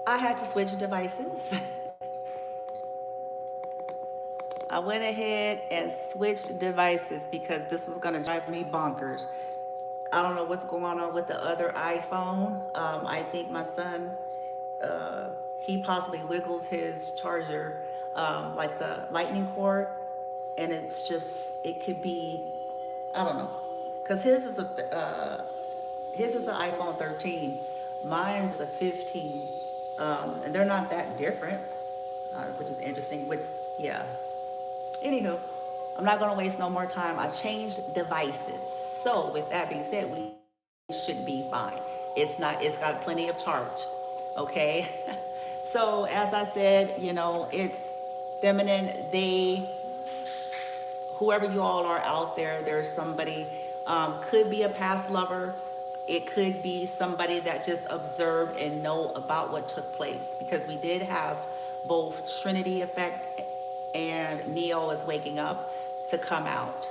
I had to switch devices. I went ahead and switched devices because this was going to drive me bonkers. I don't know what's going on with the other iPhone. I think my son, uh, he possibly wiggles his charger, like the lightning cord, and it's just, it could be, I don't know, because his is an iPhone 13, mine's a 15, and they're not that different, which is interesting. With yeah, anywho, I'm not gonna waste no more time. I changed devices. So with that being said, we should be fine. It's not, it's got plenty of charge. Okay. So as I said, it's feminine. Whoever you all are out there, there's somebody, could be a past lover. It could be somebody that just observed and know about what took place, because we did have both Trinity effect and Neo is waking up to come out.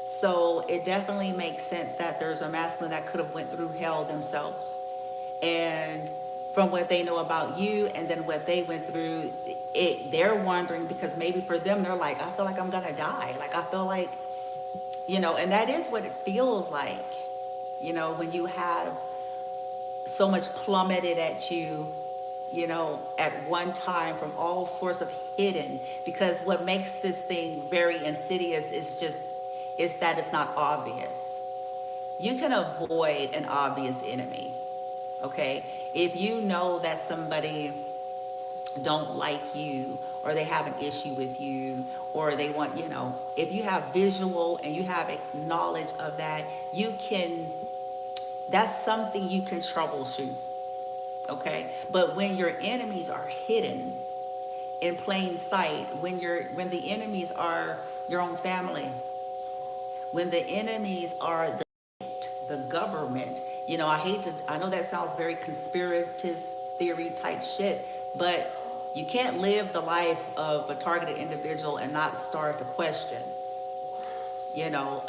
So it definitely makes sense that there's a masculine that could have went through hell themselves. And from what they know about you and then what they went through, they're wondering, because maybe for them, they're like, I feel like I'm gonna die. Like, I feel like, and that is what it feels like, when you have so much plummeted at you, at one time from all sorts of hidden. Because what makes this thing very insidious is that it's not obvious. You can avoid an obvious enemy, okay? If you know that somebody don't like you, or they have an issue with you, or they want, if you have visual and you have knowledge of that, that's something you can troubleshoot, okay? But when your enemies are hidden in plain sight, when the enemies are your own family, when the enemies are the government, I know that sounds very conspiratist theory type shit, but you can't live the life of a targeted individual and not start to question, you know,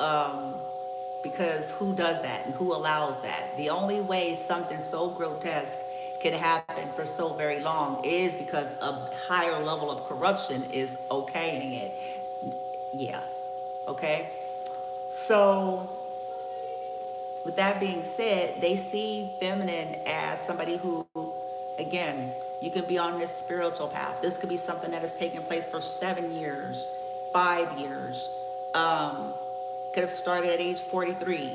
because who does that and who allows that? The only way something so grotesque can happen for so very long is because a higher level of corruption is okaying it. Yeah. Okay. So with that being said, they see feminine as somebody who, again, you could be on this spiritual path. This could be something that has taken place for 7 years, 5 years. Could have started at age 43.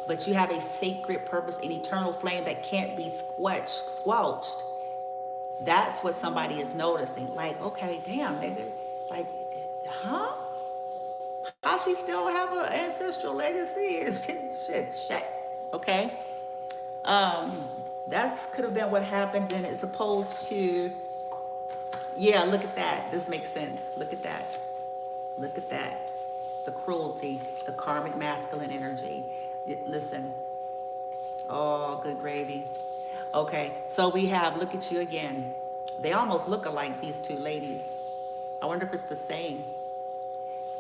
But you have a sacred purpose, an eternal flame that can't be squelched. That's what somebody is noticing. Like, okay, damn, nigga. Like, huh? How she still have an ancestral legacy? Shit. Okay. Um, that could have been what happened. Then it's opposed to, yeah, look at that. This makes sense. Look at that. Look at that. The cruelty, the karmic masculine energy. Listen. Oh, good gravy. Okay, so we have, look at you again. They almost look alike, these two ladies. I wonder if it's the same.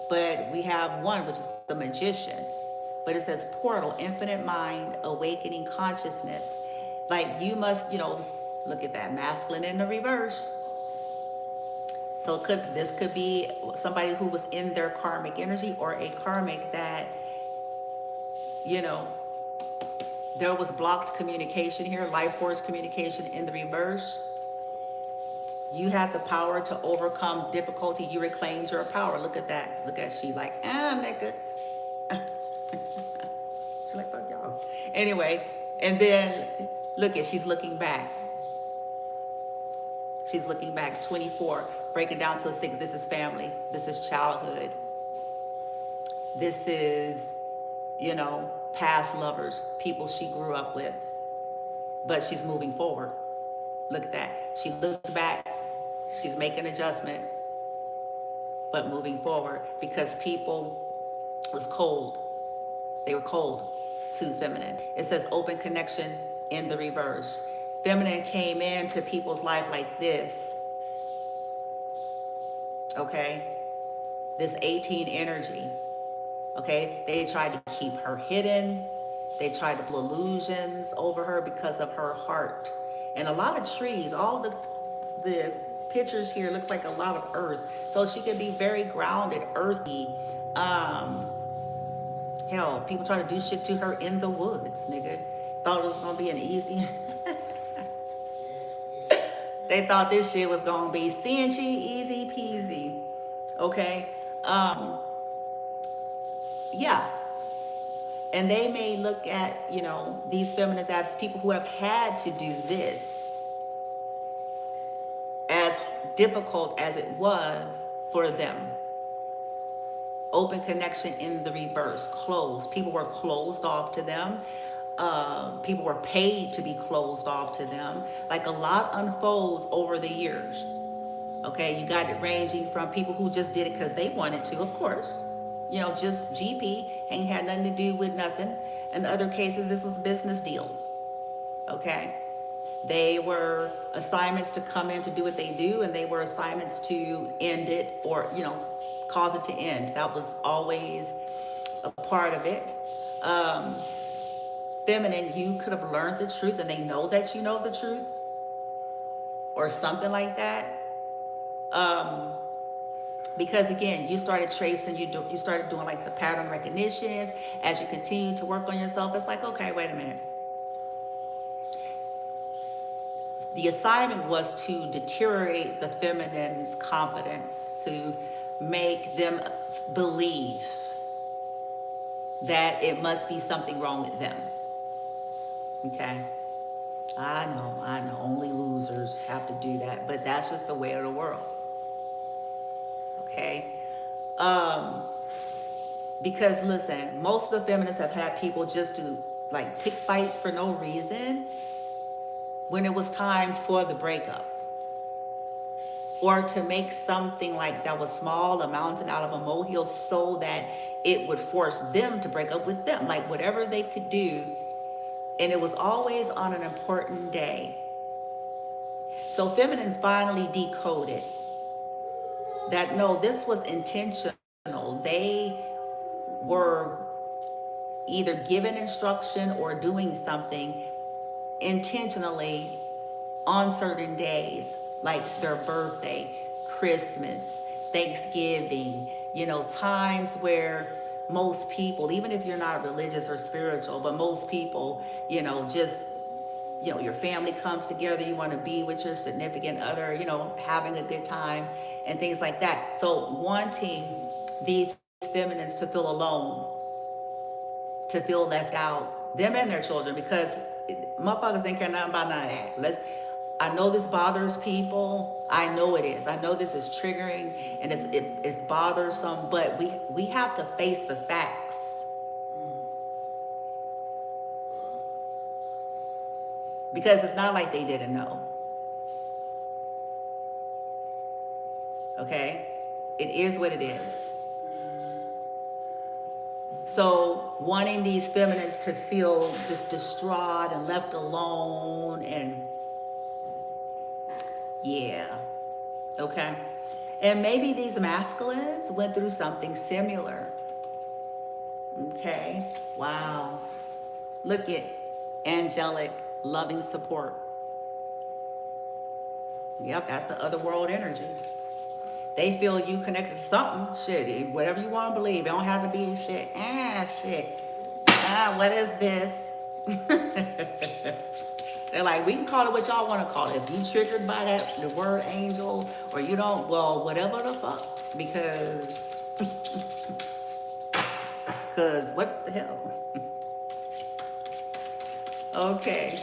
But we have one, which is the magician. But it says portal, infinite mind, awakening consciousness. Like you must, look at that, masculine in the reverse. So this could be somebody who was in their karmic energy, or a karmic that, there was blocked communication here, life force communication in the reverse. You had the power to overcome difficulty. You reclaimed your power. Look at that. Look at she like, nigga. She's like, fuck y'all. Anyway, and then look at, she's looking back. She's looking back, 24, break it down to a 6. This is family. This is childhood. This is, past lovers, people she grew up with. But she's moving forward. Look at that. She looked back. She's making adjustment, but moving forward, because people was cold. They were cold to feminine. It says open connection in the reverse. Feminine came into people's life like this. Okay? This 18 energy. Okay? They tried to keep her hidden. They tried to blow illusions over her because of her heart. And a lot of trees, all the pictures here looks like a lot of earth. So she could be very grounded, earthy. Um, Hell, people try to do shit to her in the woods, nigga. Thought it was gonna be an easy. They thought this shit was gonna be cinchy, easy peasy. Okay. Yeah. And they may look at, these feminists as people who have had to do this, as difficult as it was for them. Open connection in the reverse, closed. People were closed off to them. People were paid to be closed off to them. Like, a lot unfolds over the years. Okay, you got it ranging from people who just did it because they wanted to, of course. Just GP, ain't had nothing to do with nothing. In other cases, this was a business deal. Okay, they were assignments to come in to do what they do, and they were assignments to end it or, cause it to end. That was always a part of it. Feminine, you could have learned the truth and they know that you know the truth or something like that. Because again, you started tracing, you started doing like the pattern recognitions. As you continue to work on yourself, it's like, okay, wait a minute. The assignment was to deteriorate the feminine's confidence, to make them believe that it must be something wrong with them. Okay? I know, only losers have to do that, but that's just the way of the world. Okay? Because listen, most of the feminists have had people just to like pick fights for no reason when it was time for the breakup, or to make something like that was small, a mountain out of a molehill, so that it would force them to break up with them, like whatever they could do. And it was always on an important day. So feminine finally decoded that no, this was intentional. They were either given instruction or doing something intentionally on certain days, like their birthday, Christmas, Thanksgiving, times where most people, even if you're not religious or spiritual, but most people, just, your family comes together, you want to be with your significant other, having a good time and things like that. So wanting these feminines to feel alone, to feel left out, them and their children, because motherfuckers ain't care nothing about none of that. I know this bothers people. I know it is. I know this is triggering and it's bothersome, but we have to face the facts. Because it's not like they didn't know. Okay? It is what it is. So wanting these feminines to feel just distraught and left alone and yeah, okay. And maybe these masculines went through something similar. Okay, wow. Look at angelic, loving support. Yep, that's the other world energy. They feel you connected to something, shit, whatever you want to believe. It don't have to be shit. What is this? They're like, we can call it what y'all want to call it. If you triggered by that, the word angel, or you don't, well, whatever the fuck. Because what the hell? Okay.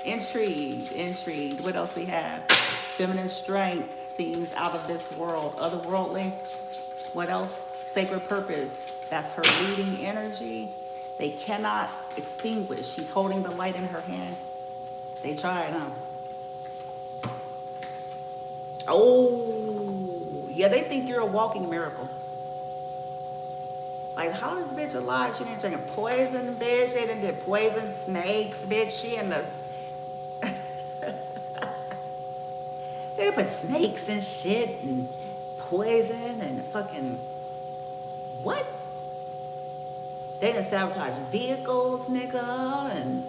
Intrigued. What else we have? Feminine strength seems out of this world. Otherworldly. What else? Sacred purpose. That's her leading energy. They cannot extinguish. She's holding the light in her hand. They tried, huh? Oh, yeah, they think you're a walking miracle. Like, how is this bitch alive? She didn't drink poison, bitch. They didn't do poison snakes, bitch. She in the... They done put snakes and shit and poison and fucking... What? They done sabotage vehicles, nigga, and...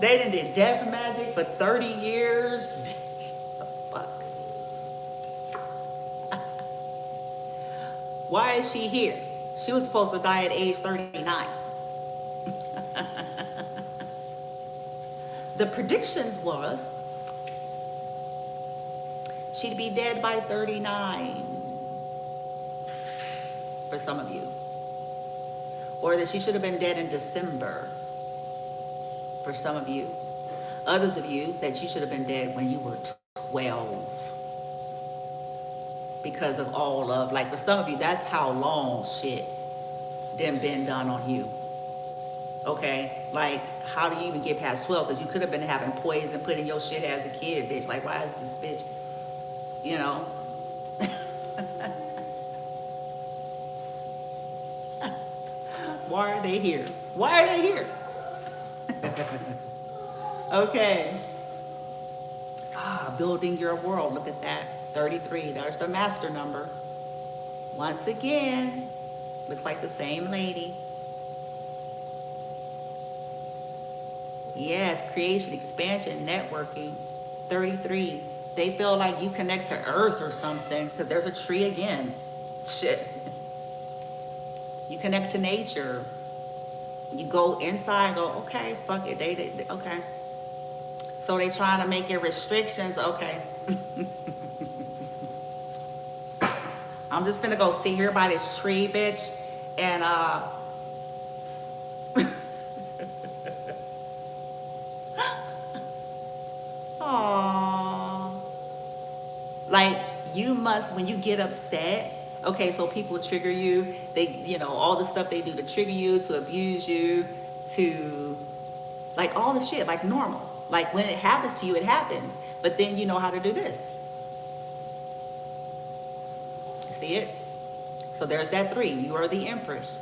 They done did death magic for 30 years. Bitch, the fuck? Why is she here? She was supposed to die at age 39. The predictions was she'd be dead by 39 for some of you. Or that she should have been dead in December for some of you. Others of you that you should have been dead when you were 12. Because of all of, like for some of you, that's how long shit done been done on you. Okay? Like, how do you even get past 12? Because you could have been having poison put in your shit as a kid, bitch. Like, why is this bitch, you know? Why are they here? Why are they here? Okay. Building your world. Look at that. 33. There's the master number. Once again, looks like the same lady. Yes, creation, expansion, networking. 33. They feel like you connect to Earth or something because there's a tree again. Shit. You connect to nature. You go inside, go, okay, fuck it. They okay. So they trying to make it restrictions. Okay. I'm just gonna go sit here by this tree, bitch, and aww. Like, you must, when you get upset, okay, so people trigger you, they, you know, all the stuff they do to trigger you, to abuse you, to, like, all the shit, like normal. Like, when it happens to you, it happens. But then you know how to do this. See it? So there's that 3. You are the Empress.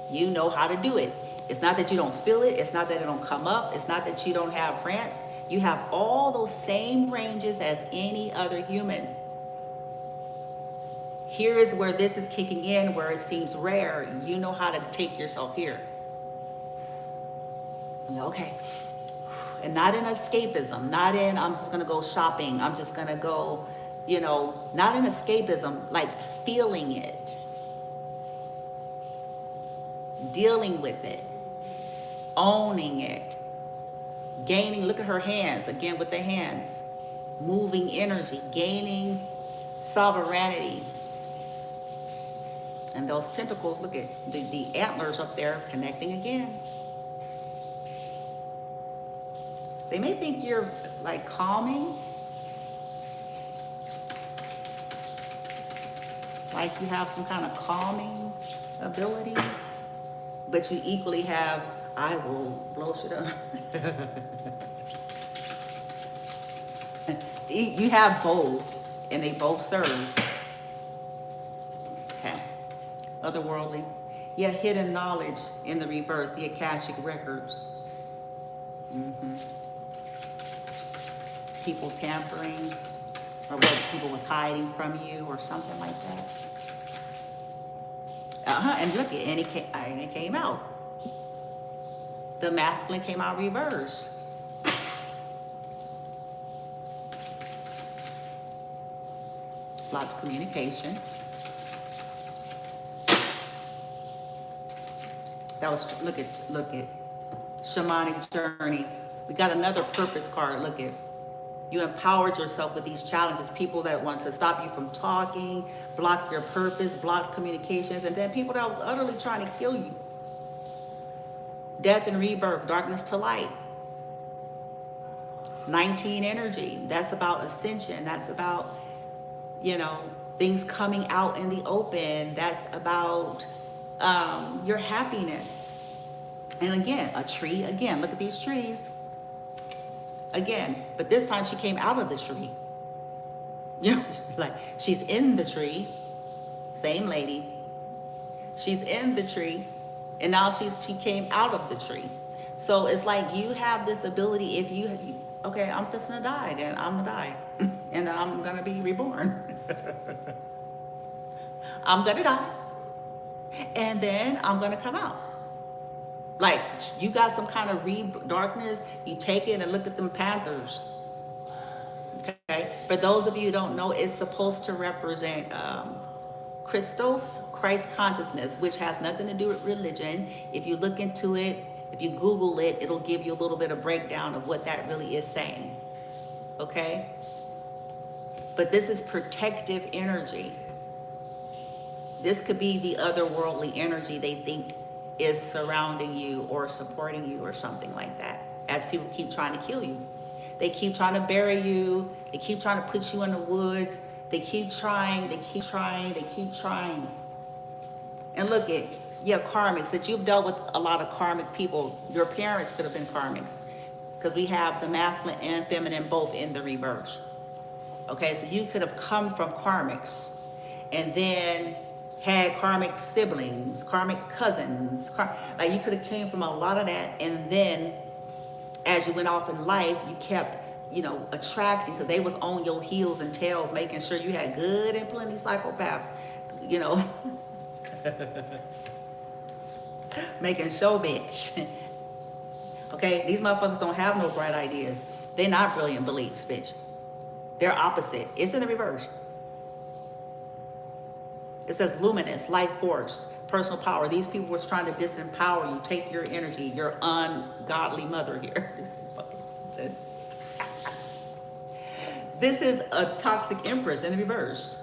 You know how to do it. It's not that you don't feel it. It's not that it don't come up. It's not that you don't have grants. You have all those same ranges as any other human. Here is where this is kicking in, where it seems rare. You know how to take yourself here. Okay. And not in escapism. Not in, I'm just going to go shopping. I'm just going to go, you know, not in escapism, like feeling it. Dealing with it. Owning it. Gaining, look at her hands, again with the hands. Moving energy, gaining sovereignty. And those tentacles, look at the antlers up there connecting again. They may think you're like calming. Like you have some kind of calming abilities. But you equally have, I will blow shit up. You have both, and they both serve. Okay. Otherworldly. Yeah, hidden knowledge in the reverse, the Akashic records. People tampering, or what people was hiding from you, or something like that. And look, and it came out. The masculine came out reverse. Lots of communication. That was, look at shamanic journey. We got another purpose card. Look at, you empowered yourself with these challenges. People that want to stop you from talking, block your purpose, block communications, and then people that was utterly trying to kill you. Death and rebirth, darkness to light. 19 energy, that's about ascension. That's about, you know, things coming out in the open. That's about your happiness. And again, a tree, again, look at these trees. Again, but this time she came out of the tree. You know, like she's in the tree, same lady. She's in the tree, and now she came out of the tree. So it's like you have this ability. If you okay, I'm just gonna die, then I'm gonna die, and then I'm gonna be reborn. I'm gonna die, and then I'm gonna come out. Like, you got some kind of darkness, you take it and look at them panthers. Okay, for those of you who don't know, it's supposed to represent Christos, Christ consciousness, which has nothing to do with religion. If you look into it, if you Google it, it'll give you a little bit of breakdown of what that really is saying. Okay, but this is protective energy. This could be the otherworldly energy they think is surrounding you or supporting you or something like that, as people keep trying to kill you. They keep trying to bury you. They keep trying to put you in the woods. They keep trying, they keep trying, they keep trying. And look at, yeah, karmics, that you've dealt with a lot of karmic people. Your parents could have been karmics, because we have the masculine and feminine both in the reverse. Okay, so you could have come from karmics and then had karmic siblings, karmic cousins. Like, you could have came from a lot of that, and then as you went off in life, you kept, you know, attracting, because they was on your heels and tails, making sure you had good and plenty psychopaths, you know, making sure, bitch. Okay, these motherfuckers don't have no bright ideas. They're not brilliant beliefs, bitch. They're opposite. It's in the reverse. It says luminous, life force, personal power. These people were trying to disempower you, take your energy, your ungodly mother here. This fucking says. This is a toxic empress in the reverse.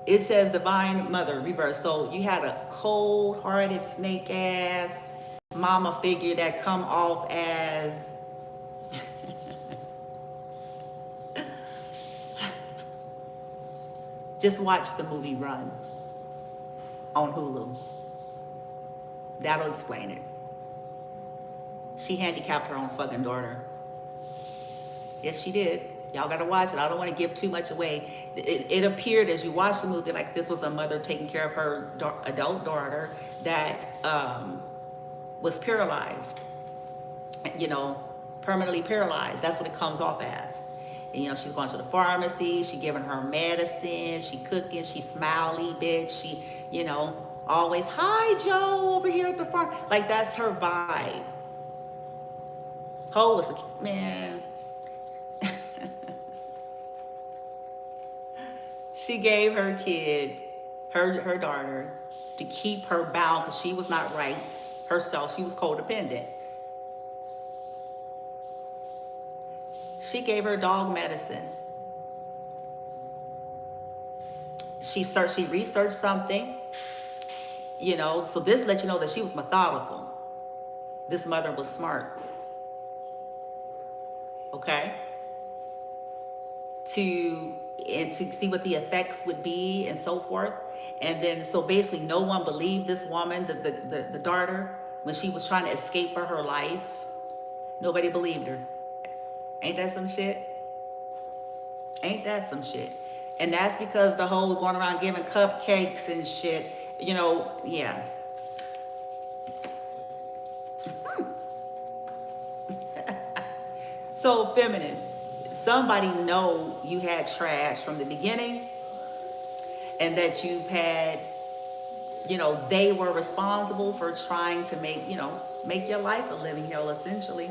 It says divine mother, reverse. So you had a cold-hearted, snake-ass mama figure that come off as just watch the movie Run on Hulu. That'll explain it. She handicapped her own fucking daughter. Yes, she did. Y'all gotta watch it. I don't want to give too much away. It appeared as you watch the movie like this was a mother taking care of her adult daughter that was paralyzed, you know, permanently paralyzed. That's what it comes off as. And, you know, she's going to the pharmacy, she giving her medicine, she cooking, she smiley, bitch. She, you know, always, hi, Joe, over here at the farm. Like, that's her vibe. Ho was a, man. She gave her kid, her daughter, to keep her bound because she was not right herself. She was codependent. She gave her dog medicine. She researched something, you know, so this lets you know that she was methodical. This mother was smart. Okay? To see what the effects would be and so forth. And then, so basically no one believed this woman, the daughter, when she was trying to escape for her life. Nobody believed her. Ain't that some shit? Ain't that some shit? And that's because the whole going around giving cupcakes and shit, you know, yeah. So feminine. Somebody know you had trash from the beginning, and that you've had, you know, they were responsible for trying to make, you know, make your life a living hell, essentially.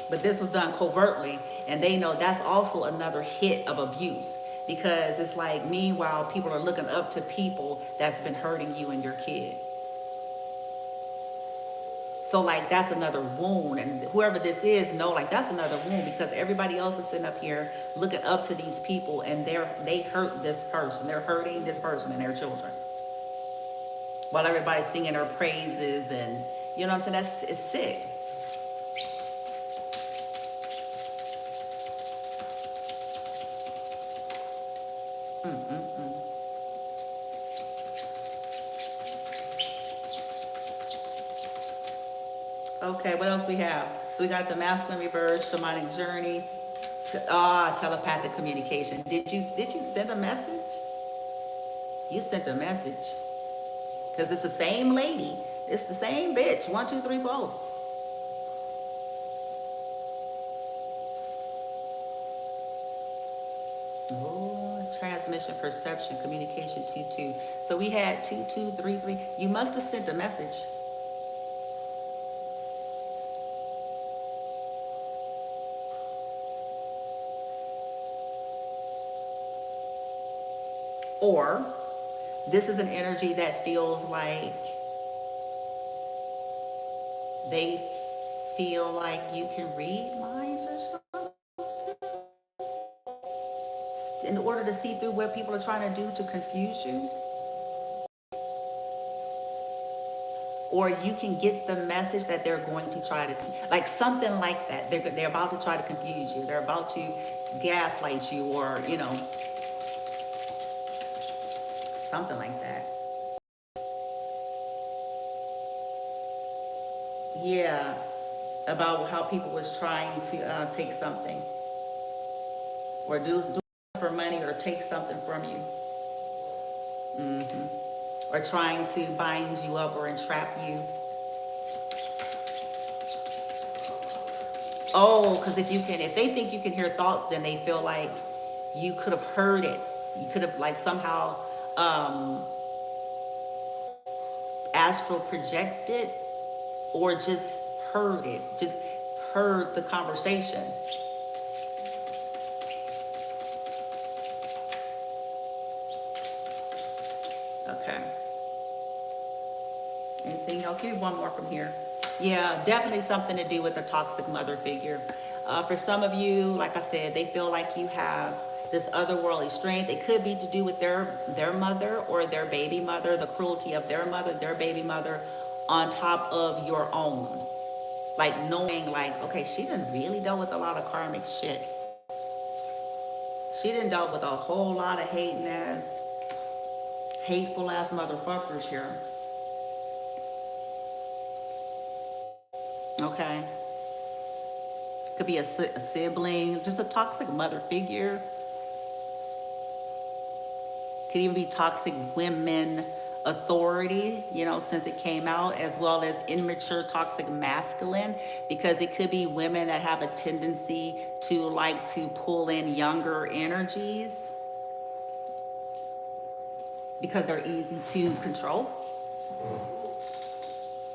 But this was done covertly, and they know that's also another hit of abuse, because it's like, meanwhile, people are looking up to people that's been hurting you and your kid. So like, that's another wound, and whoever this is, know like that's another wound, because everybody else is sitting up here looking up to these people, and they hurt this person. They're hurting this person and their children, while everybody's singing their praises, and you know what I'm saying? It's sick. Okay, what else we have? So we got the masculine reverse, shamanic journey, telepathic communication. Did you send a message? You sent a message. Because it's the same lady. It's the same bitch. 1, 2, 3, 4. Oh, let's transmission, perception, communication, 2-2. So we had 2-2-3-3. You must have sent a message. Or this is an energy that feels like they feel like you can read minds or something in order to see through what people are trying to do to confuse you. Or you can get the message that they're going to try to, like something like that. They're about to try to confuse you. They're about to gaslight you, or, you know, something like that. Yeah, about how people was trying to take something, or do for money, or take something from you. Or trying to bind you up or entrap you. Oh, because if they think you can hear thoughts, then they feel like you could have heard it. You could have like somehow astral projected, or just heard it, just heard the conversation. Okay. Anything else? Give me one more from here. Yeah, definitely something to do with a toxic mother figure. For some of you, like I said, they feel like you have this otherworldly strength. It could be to do with their mother or their baby mother, the cruelty of their mother, their baby mother, on top of your own. Like knowing like, okay, she done really dealt with a lot of karmic shit. She done dealt with a whole lot of hateful ass motherfuckers here. Okay. Could be a sibling, just a toxic mother figure. Could even be toxic women authority, you know, since it came out, as well as immature toxic masculine, because it could be women that have a tendency to like to pull in younger energies because they're easy to control.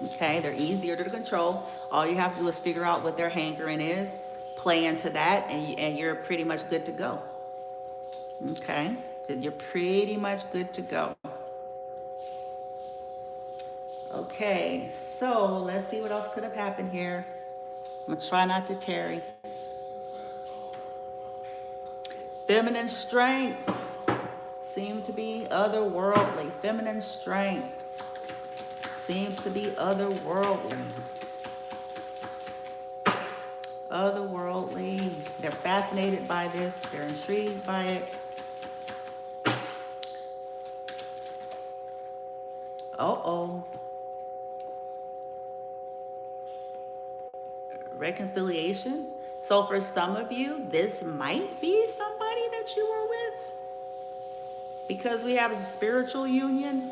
Okay, they're easier to control. All you have to do is figure out what their hankering is, play into that, and you're pretty much good to go. Okay, you're pretty much good to go. Okay, so let's see what else could have happened here. I'm gonna try not to tarry. Feminine strength seemed to be otherworldly. Feminine strength seems to be otherworldly. Otherworldly. They're fascinated by this. They're intrigued by it. Uh-oh. Reconciliation. So for some of you, this might be somebody that you were with, because we have a spiritual union,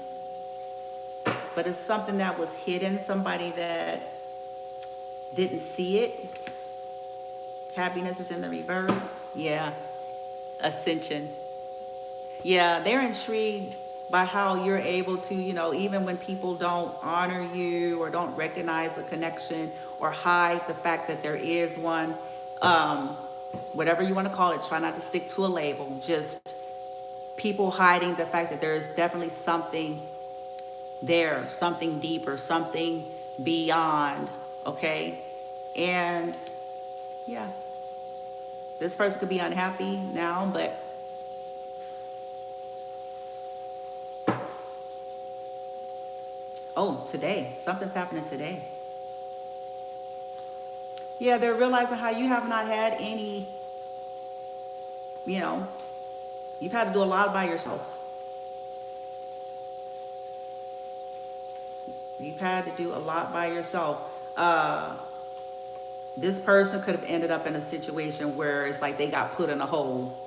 but it's something that was hidden, somebody that didn't see it. Happiness is in the reverse. Yeah. Ascension. Yeah, they're intrigued by how you're able to, you know, even when people don't honor you or don't recognize the connection or hide the fact that there is one, whatever you want to call it, try not to stick to a label. Just people hiding the fact that there is definitely something there, something deeper, something beyond, okay? And yeah, this person could be unhappy now, but oh, today, something's happening today. Yeah, they're realizing how you have not had any, you know, you've had to do a lot by yourself. You've had to do a lot by yourself. This person could have ended up in a situation where it's like they got put in a hole,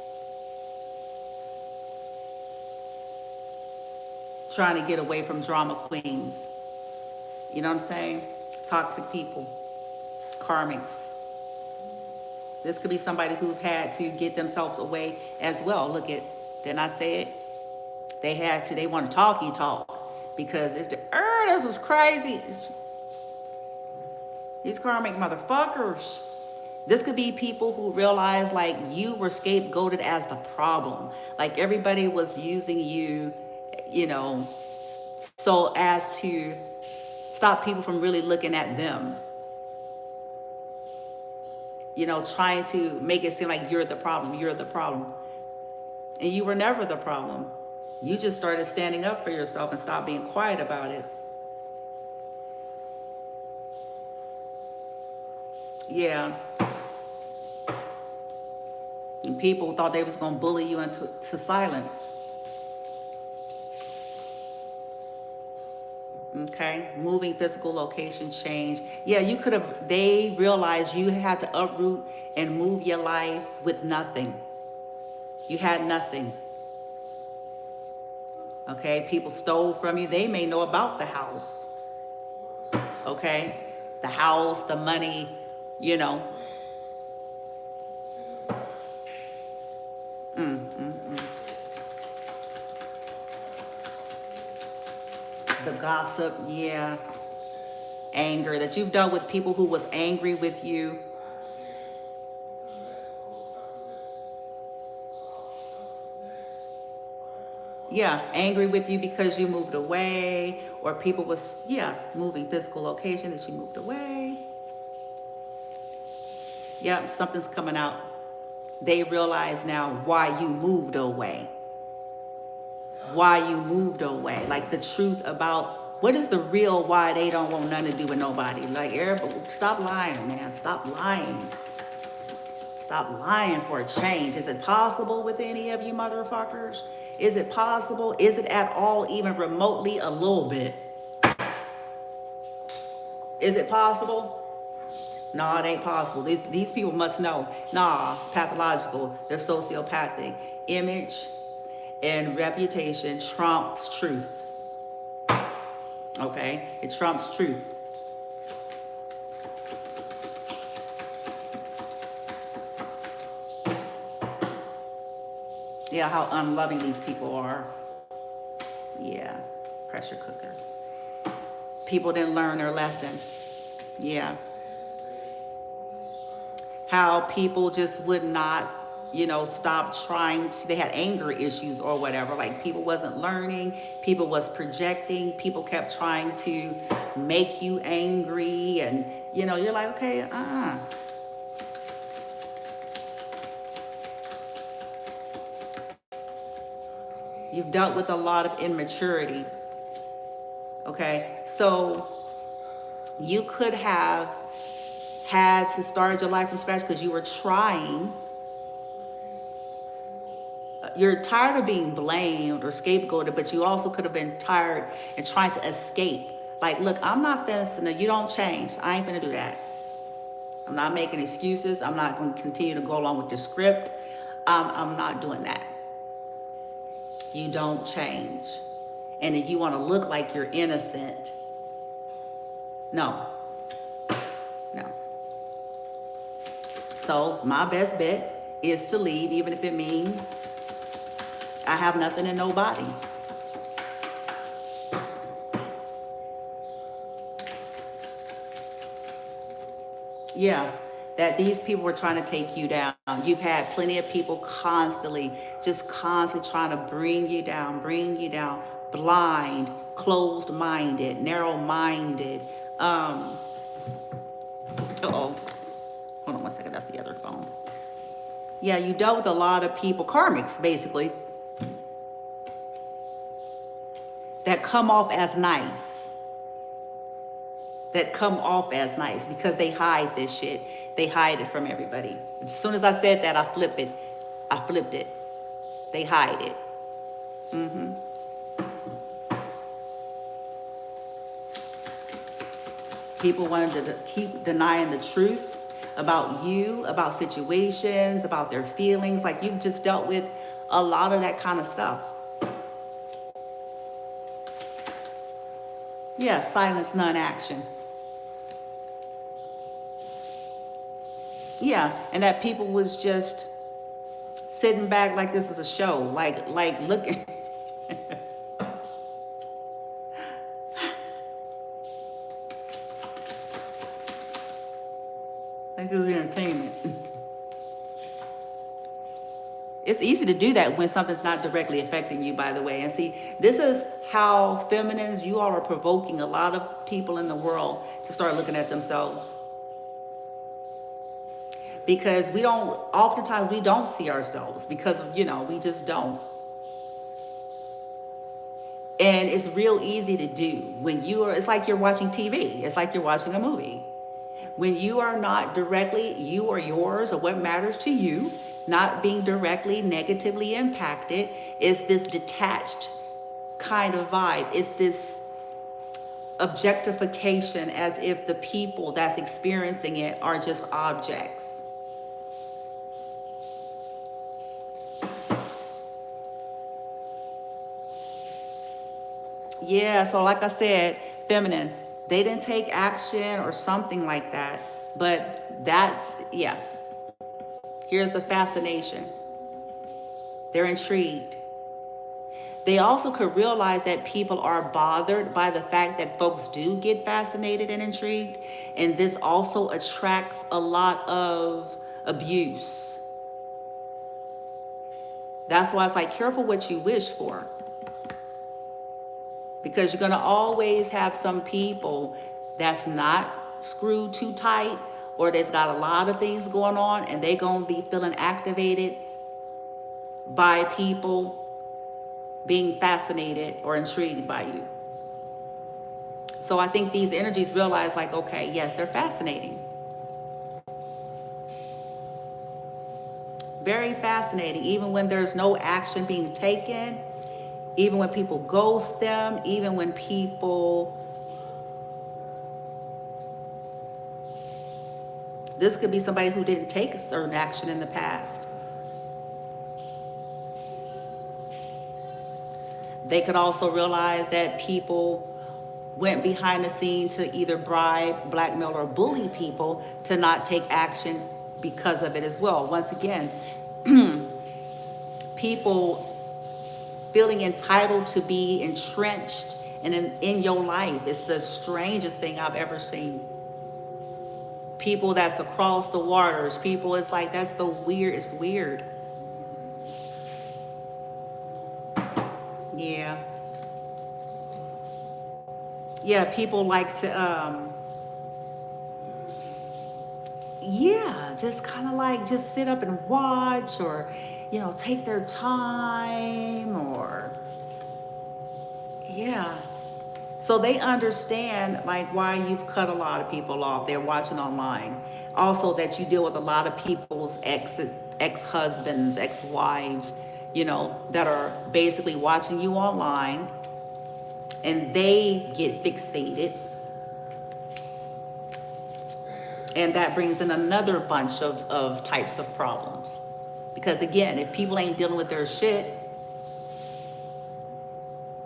trying to get away from drama queens. You know what I'm saying? Toxic people, karmics. This could be somebody who've had to get themselves away as well. Look at Didn't I say it? They want to talk, because it's this is crazy. These karmic motherfuckers. This could be people who realize like you were scapegoated as the problem. Like everybody was using you, you know, so as to stop people from really looking at them. You know, trying to make it seem like you're the problem, And you were never the problem. You just started standing up for yourself and stopped being quiet about it. Yeah. And people thought they was going to bully you into silence. Okay, moving physical location change. Yeah, you could have, they realized you had to uproot and move your life with nothing. You had nothing. Okay, people stole from you. They may know about the house. Okay, the house, the money, you know. The gossip, yeah. Anger that you've dealt with people who was angry with you. Yeah, angry with you because you moved away, or people was, yeah, moving physical location that you moved away. Yeah, something's coming out. They realize now why you moved away. Why you moved away. Like the truth about what is the real why they don't want nothing to do with nobody. Like everybody, stop lying, man. Stop lying. Stop lying for a change. Is it possible with any of you motherfuckers? Is it possible? Is it at all even remotely a little bit? Is it possible? No, it ain't possible. These people must know. Nah, it's pathological. They're sociopathic. Image and reputation trumps truth. Okay? It trumps truth. Yeah, how unloving these people are. Yeah, pressure cooker. People didn't learn their lesson. Yeah. How people just would not, you know, stop trying to, they had anger issues or whatever. Like people wasn't learning, people was projecting, people kept trying to make you angry. And, you know, you're like, okay, You've dealt with a lot of immaturity. Okay, so you could have had to start your life from scratch because you were trying. You're tired of being blamed or scapegoated, but you also could have been tired and trying to escape. Like, look, I'm not finna, you don't change. I ain't finna do that. I'm not making excuses. I'm not going to continue to go along with the script. I'm not doing that. You don't change. And if you want to look like you're innocent, no. No. So my best bet is to leave, even if it means I have nothing and nobody. Yeah, that these people were trying to take you down. You've had plenty of people constantly trying to bring you down, blind, closed-minded, narrow-minded. Uh-oh. Hold on one second, that's the other phone. Yeah, you dealt with a lot of people, karmics, basically, that come off as nice. Because they hide this shit. They hide it from everybody. As soon as I said that, I flipped it. They hide it. People wanted to keep denying the truth about you, about situations, about their feelings. Like you've just dealt with a lot of that kind of stuff. Yeah, silence, non-action. Yeah, and that people was just sitting back like this is a show, like looking. This is entertainment. It's easy to do that when something's not directly affecting you, by the way. And see, this is how feminines, you all are provoking a lot of people in the world to start looking at themselves. Because oftentimes we don't see ourselves because of, we just don't. And it's real easy to do when it's like you're watching TV. It's like you're watching a movie. When you are not directly, you or yours or what matters to you, not being directly negatively impacted, is this detached kind of vibe. It's this objectification as if the people that's experiencing it are just objects. Yeah, so like I said, feminine, they didn't take action or something like that. But yeah. Here's the fascination. They're intrigued. They also could realize that people are bothered by the fact that folks do get fascinated and intrigued. And this also attracts a lot of abuse. That's why it's like, careful what you wish for. Because you're going to always have some people that's not screwed too tight, or that's got a lot of things going on, and they're going to be feeling activated by people being fascinated or intrigued by you. So I think these energies realize, like, okay, yes, they're fascinating. Very fascinating, even when there's no action being taken. Even when people ghost them, even when people, this could be somebody who didn't take a certain action in the past. They could also realize that people went behind the scene to either bribe, blackmail, or bully people to not take action because of it as well. Once again, people feeling entitled to be entrenched in your life is the strangest thing I've ever seen. People that's across the waters, people, it's like, that's the weird, it's weird. Yeah. Yeah, people like to, just kind of like just sit up and watch, or take their time, or so they understand like why you've cut a lot of people off. They're watching online. Also that you deal with a lot of people's ex-husbands, ex-wives, that are basically watching you online, and they get fixated. And that brings in another bunch of types of problems. Because again, if people ain't dealing with their shit,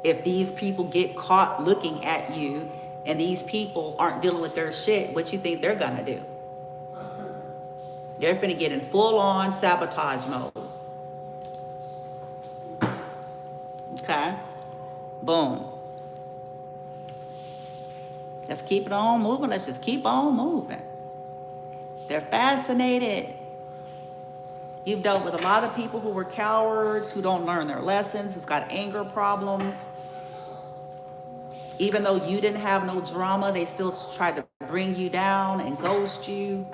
if these people get caught looking at you and these people aren't dealing with their shit, what you think they're gonna do? They're gonna get in full-on sabotage mode. Okay? Boom. Let's keep it on moving. Let's just keep on moving. They're fascinated. You've dealt with a lot of people who were cowards, who don't learn their lessons, who's got anger problems. Even though you didn't have no drama, they still tried to bring you down and ghost you.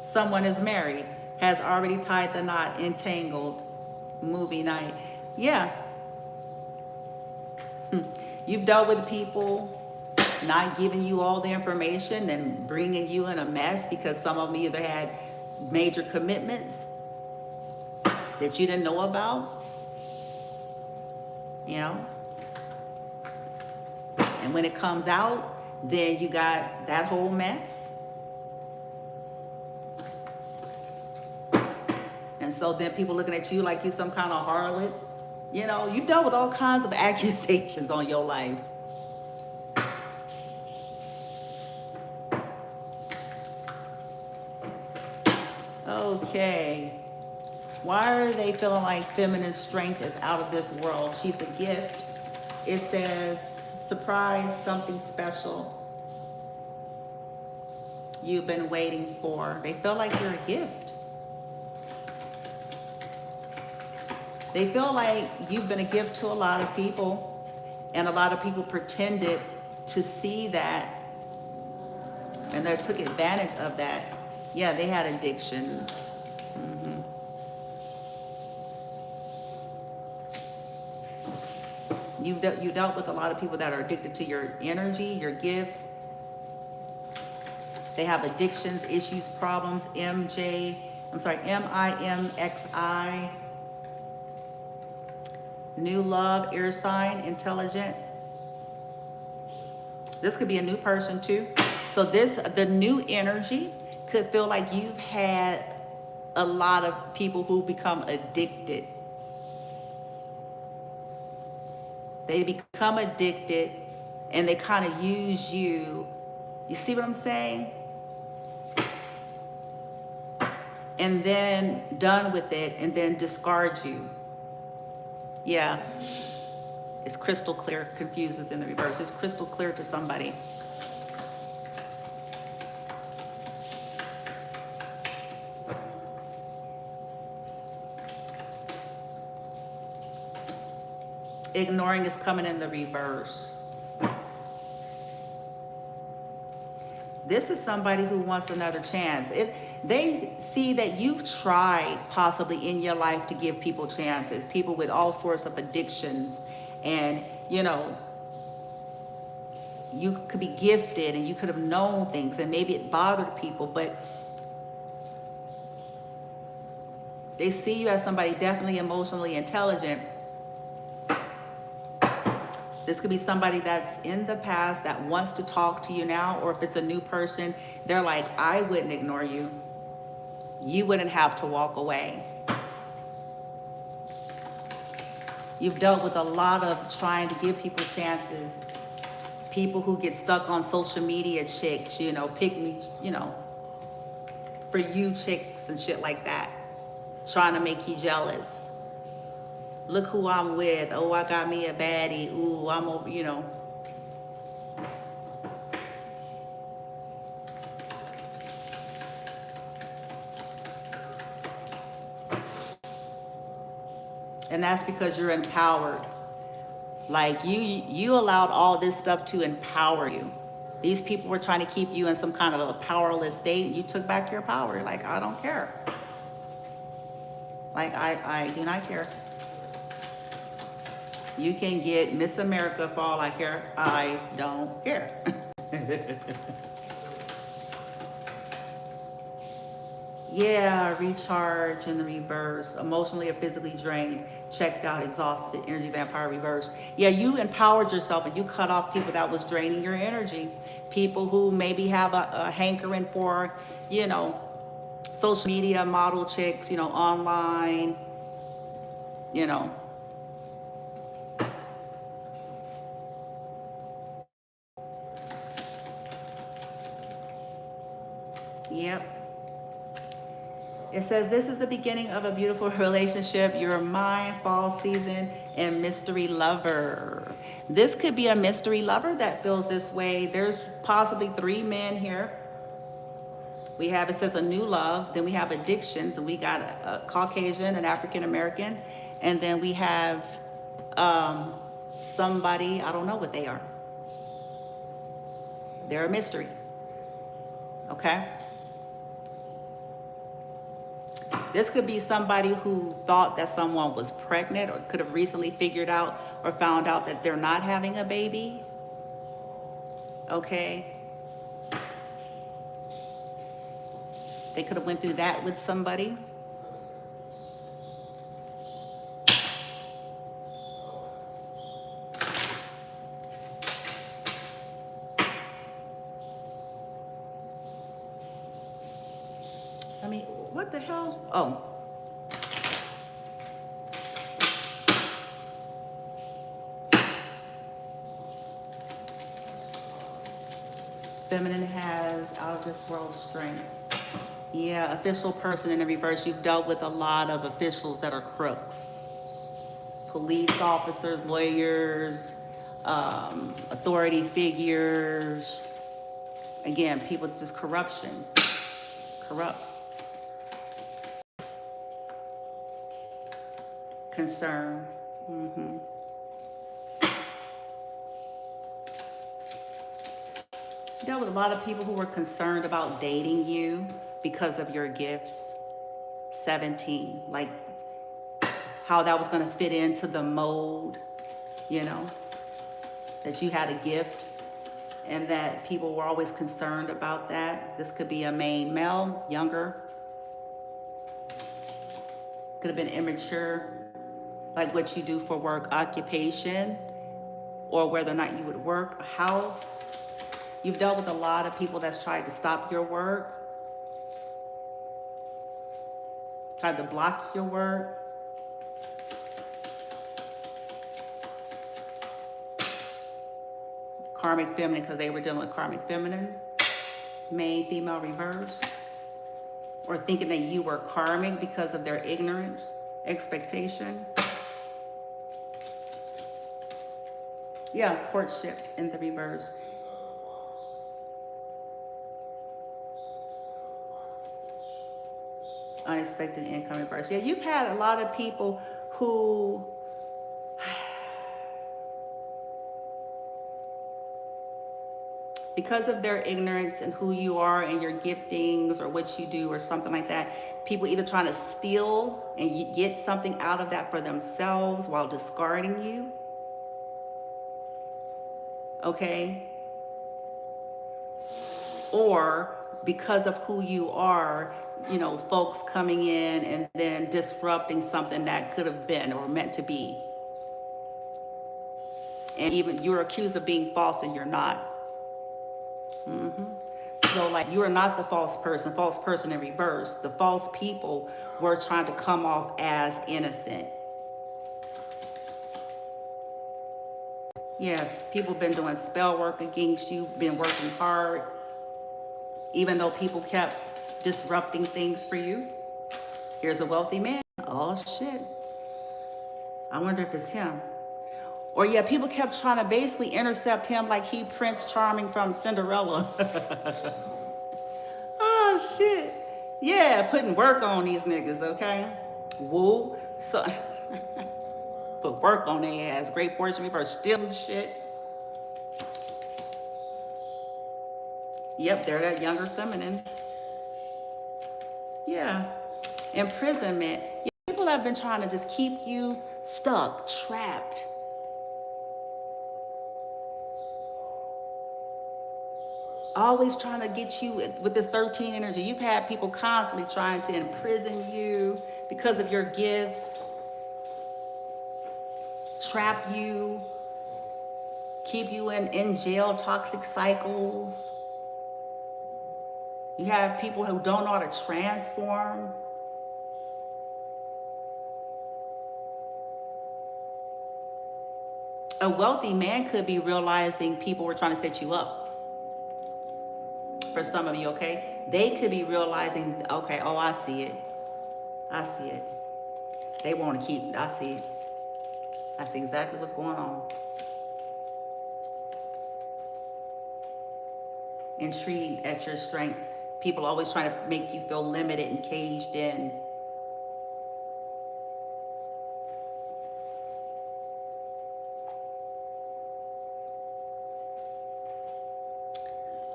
Someone is married, has already tied the knot, entangled, movie night. Yeah. You've dealt with people not giving you all the information and bringing you in a mess because some of them either had major commitments that you didn't know about, and when it comes out, then you got that whole mess. And so then people looking at you like you're some kind of harlot, You know, you've dealt with all kinds of accusations on your life. Okay. Why are they feeling like feminine strength is out of this world? She's a gift. It says, surprise, something special you've been waiting for. They feel like you're a gift. They feel like you've been a gift to a lot of people, and a lot of people pretended to see that, and they took advantage of that. Yeah, they had addictions. You dealt with a lot of people that are addicted to your energy, your gifts. They have addictions, issues, problems. MIMXI. New love, air sign, intelligent. This could be a new person too. So the new energy could feel like you've had a lot of people who become addicted. They become addicted and they kind of use you. You see what I'm saying? And then done with it and then discard you. Yeah. It's crystal clear. Confuses in the reverse. It's crystal clear to somebody. Ignoring is coming in the reverse. This is somebody who wants another chance. If they see that you've tried possibly in your life to give people chances, people with all sorts of addictions, and you know, you could be gifted and you could have known things and maybe it bothered people, but they see you as somebody definitely emotionally intelligent. This could be somebody that's in the past that wants to talk to you now, or if it's a new person, they're like, I wouldn't ignore you. You wouldn't have to walk away. You've dealt with a lot of trying to give people chances. People who get stuck on social media chicks, you know, pick me, you know, for you chicks and shit like that. Trying to make you jealous. Look who I'm with. Oh, I got me a baddie. Ooh, I'm over, you know. And that's because you're empowered. Like you allowed all this stuff to empower you. These people were trying to keep you in some kind of a powerless state. You took back your power. You're like, I don't care. Like, I do not care. You can get Miss America for all I care. I don't care. Yeah, recharge in the reverse. Emotionally or physically drained, checked out, exhausted, energy vampire reverse. Yeah, you empowered yourself and you cut off people that was draining your energy. People who maybe have a hankering for, you know, social media model chicks, you know, online, you know. Yep. It says, this is the beginning of a beautiful relationship. You're a mind, fall season, and mystery lover. This could be a mystery lover that feels this way. There's possibly 3 men here. We have, it says a new love. Then we have addictions. And we got a Caucasian, an African American. And then we have somebody, I don't know what they are. They're a mystery. Okay? This could be somebody who thought that someone was pregnant or could have recently figured out or found out that they're not having a baby. Okay. They could have went through that with somebody. I mean, what the hell? Oh. Feminine has out of this world strength. Yeah, official person in the reverse. You've dealt with a lot of officials that are crooks. Police officers, lawyers, authority figures. Again, people, just corruption. Corrupt. Concern. Mm-hmm. You dealt with a lot of people who were concerned about dating you because of your gifts. 17, like how that was going to fit into the mold, you know, that you had a gift, and that people were always concerned about that. This could be a main male, younger. Could have been immature, like what you do for work, occupation, or whether or not you would work, a house. You've dealt with a lot of people that's tried to stop your work, tried to block your work. Karmic feminine, because they were dealing with karmic feminine. Main female reverse. Or thinking that you were karmic because of their ignorance, expectation. Yeah, courtship in the reverse. Unexpected income reverse. Yeah, you've had a lot of people who because of their ignorance and who you are and your giftings or what you do or something like that, people either trying to steal and get something out of that for themselves while discarding you. Okay? Or because of who you are, you know, folks coming in and then disrupting something that could have been or meant to be. And even you're accused of being false and you're not. Mm-hmm. So like you are not the false person in reverse. The false people were trying to come off as innocent. Yeah, people been doing spell work against you, been working hard, even though people kept disrupting things for you. Here's a wealthy man. Oh shit. I wonder if it's him. Or yeah, people kept trying to basically intercept him like he Prince Charming from Cinderella. Oh shit. Yeah, putting work on these niggas, okay? Woo. So put work on their ass. Great fortune reverse, stealing shit. Yep, they're that younger feminine. Yeah. Imprisonment. Yeah, people have been trying to just keep you stuck, trapped. Always trying to get you with this 13 energy. You've had people constantly trying to imprison you because of your gifts, trap you, keep you in jail, toxic cycles. You have people who don't know how to transform. A wealthy man could be realizing people were trying to set you up. For some of you, okay? They could be realizing, okay, oh, I see it. I see it. They want to keep, I see it. I see exactly what's going on. Intrigued at your strength. People always trying to make you feel limited and caged in.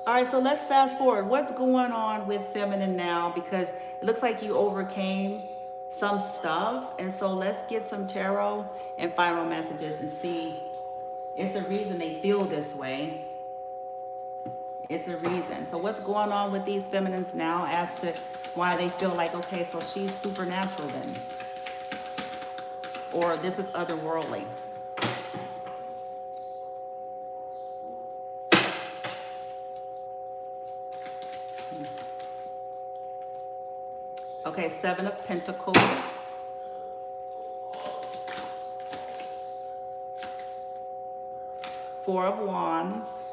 All right, so let's fast forward. What's going on with feminine now? Because it looks like you overcame some stuff. And so let's get some tarot and final messages and see. It's a reason they feel this way. It's a reason. So what's going on with these feminines now as to why they feel like, okay, so she's supernatural then. Or this is otherworldly. Okay, 7 of Pentacles. 4 of Wands.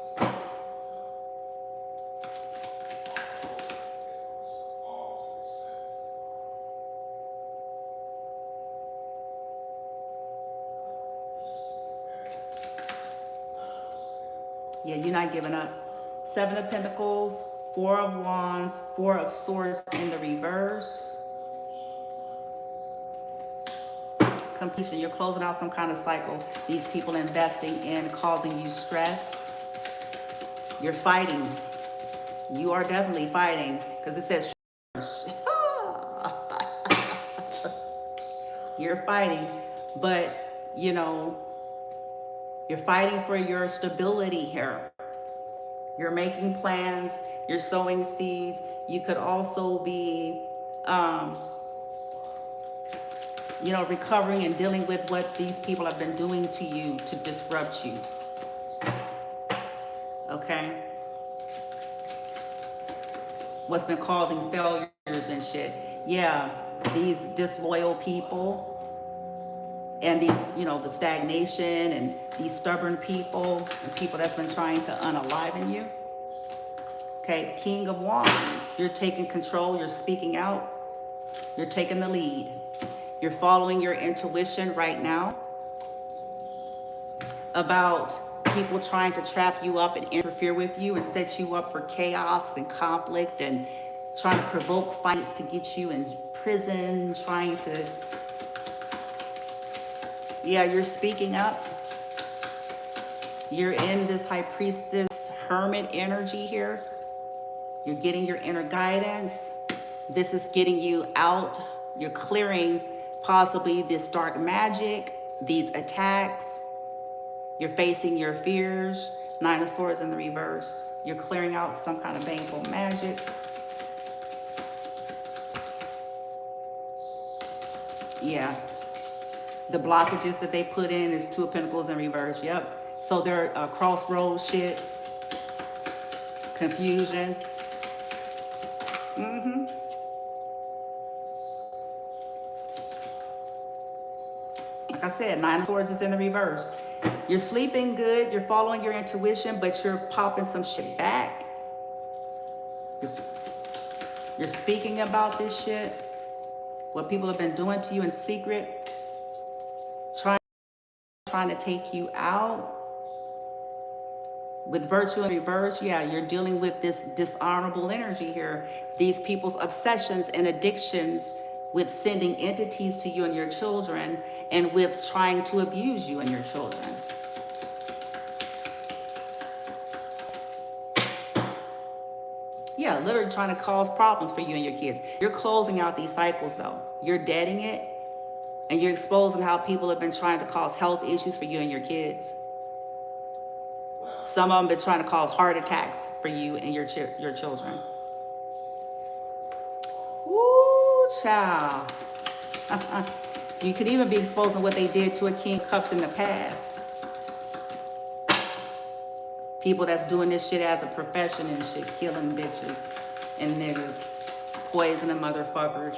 Yeah, you're not giving up. Seven of Pentacles, Four of Wands, Four of Swords in the reverse. Completion. You're closing out some kind of cycle. These people investing in causing you stress. You're fighting. You are definitely fighting because it says you're fighting, but you know, you're fighting for your stability here. You're making plans, you're sowing seeds. You could also be, you know, recovering and dealing with what these people have been doing to you to disrupt you. Okay? What's been causing failures and shit. Yeah, these disloyal people and these, you know, the stagnation and these stubborn people and people that's been trying to unaliven you. Okay, King of Wands, you're taking control, you're speaking out, you're taking the lead. You're following your intuition right now about people trying to trap you up and interfere with you and set you up for chaos and conflict and trying to provoke fights to get you in prison, trying to... Yeah, you're speaking up. You're in this High Priestess Hermit energy here. You're getting your inner guidance. This is getting you out. You're clearing possibly this dark magic, these attacks. You're facing your fears. Nine of Swords in the reverse. You're clearing out some kind of baneful magic. Yeah. The blockages that they put in is Two of Pentacles in reverse. Yep. So they're crossroads shit. Confusion. Like I said, Nine of Swords is in the reverse. You're sleeping good, you're following your intuition, but you're popping some shit back. You're speaking about this shit, what people have been doing to you in secret, trying to take you out. With Virtue in reverse, yeah, you're dealing with this dishonorable energy here. These people's obsessions and addictions with sending entities to you and your children, and with trying to abuse you and your children. Yeah, literally trying to cause problems for you and your kids. You're closing out these cycles though. You're deading it, and you're exposing how people have been trying to cause health issues for you and your kids. Some of them been trying to cause heart attacks for you and your children. Woo, child. You could even be exposing what they did to a King of Cups in the past. People that's doing this shit as a profession and shit, killing bitches and niggas, poisoning motherfuckers,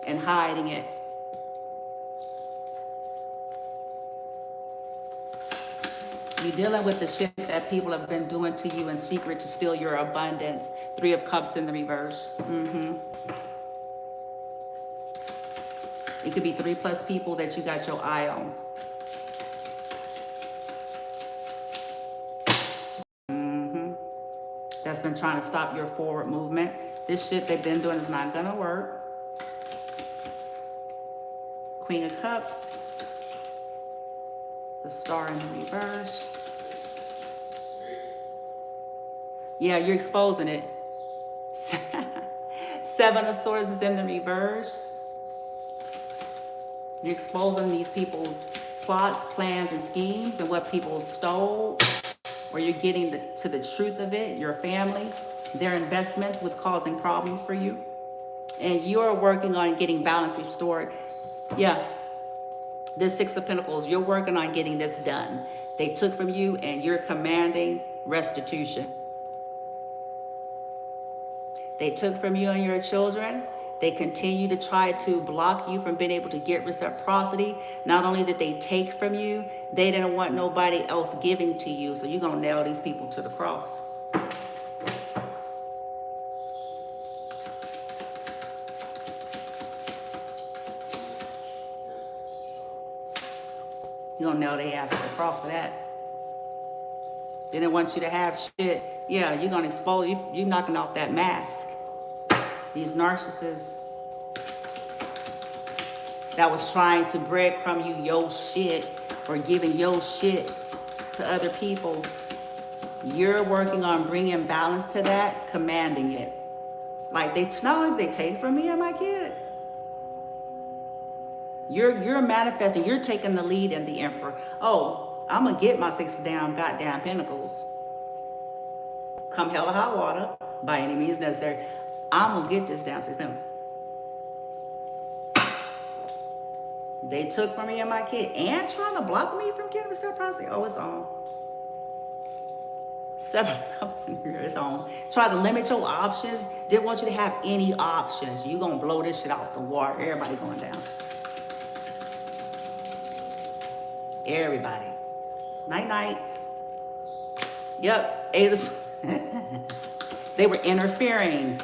and hiding it. You're dealing with the shit that people have been doing to you in secret to steal your abundance. Three of Cups in the reverse. It could be 3+ people that you got your eye on. That's been trying to stop your forward movement. This shit they've been doing is not gonna work. Queen of Cups. The Star in the reverse. Yeah, you're exposing it. Seven of Swords is in the reverse. You're exposing these people's plots, plans, and schemes, and what people stole, or you're getting to the truth of it, your family, their investments with causing problems for you. And you're working on getting balance restored. Yeah. This Six of Pentacles, you're working on getting this done. They took from you and you're commanding restitution. They took from you and your children. They continue to try to block you from being able to get reciprocity. Not only did they take from you, they didn't want nobody else giving to you. So you're going to nail these people to the cross. You're going to nail their ass to the cross for that. They didn't want you to have shit. Yeah, you're going to expose you. You're knocking off that mask. These narcissists that was trying to breadcrumb you your shit or giving your shit to other people. You're working on bringing balance to that, commanding it. Like they not only they take from me and my kid. You're manifesting. You're taking the lead in the emperor. Oh, I'm gonna get my 6 damn goddamn pentacles. Come hell or high water, by any means necessary. I'm gonna get this damn 6 pentacles. They took from me and my kid and trying to block me from getting the self-processing. Oh, it's on. 7 cups in here, it's on. Try to limit your options. Didn't want you to have any options. You gonna blow this shit out the water. Everybody going down. Everybody. Night night. Yep. They were interfering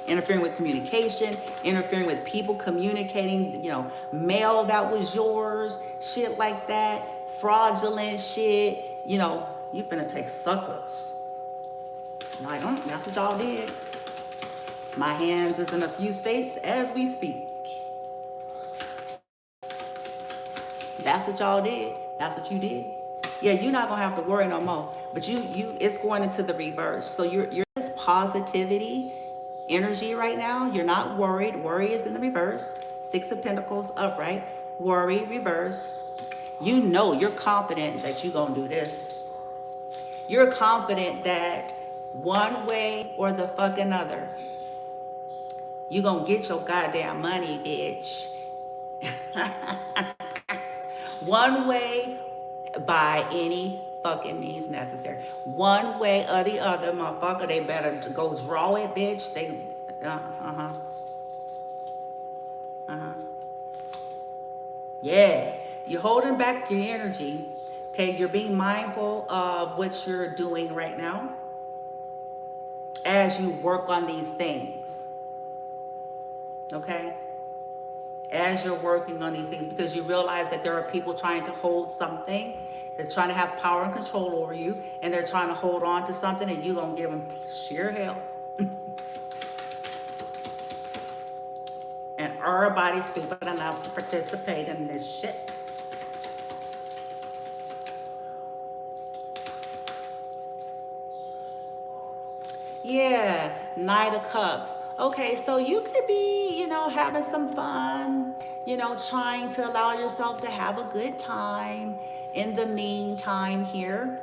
with communication, interfering with people communicating, you know, mail that was yours, shit like that, fraudulent shit, you know, you finna take suckers. Like, that's what y'all did. My hands is in a few states as we speak. That's what y'all did. That's what you did. Yeah, you're not gonna have to worry no more. But it's going into the reverse. So you're this positivity energy right now. You're not worried. Worry is in the reverse. 6 of Pentacles upright. Worry reverse. You know, you're confident that you're gonna do this. You're confident that one way or the fucking other, you're gonna get your goddamn money, bitch. One way, by any fucking means necessary. One way or the other, motherfucker, they better go draw it, bitch. Yeah, you're holding back your energy. Okay, you're being mindful of what you're doing right now as you work on these things. Okay? As you're working on these things, because you realize that there are people trying to hold something. They're trying to have power and control over you, and they're trying to hold on to something, and you're going to give them sheer hell. And everybody's stupid enough to participate in this shit. Yeah, Knight of Cups. Okay, so you could be, you know, having some fun, you know, trying to allow yourself to have a good time in the meantime here.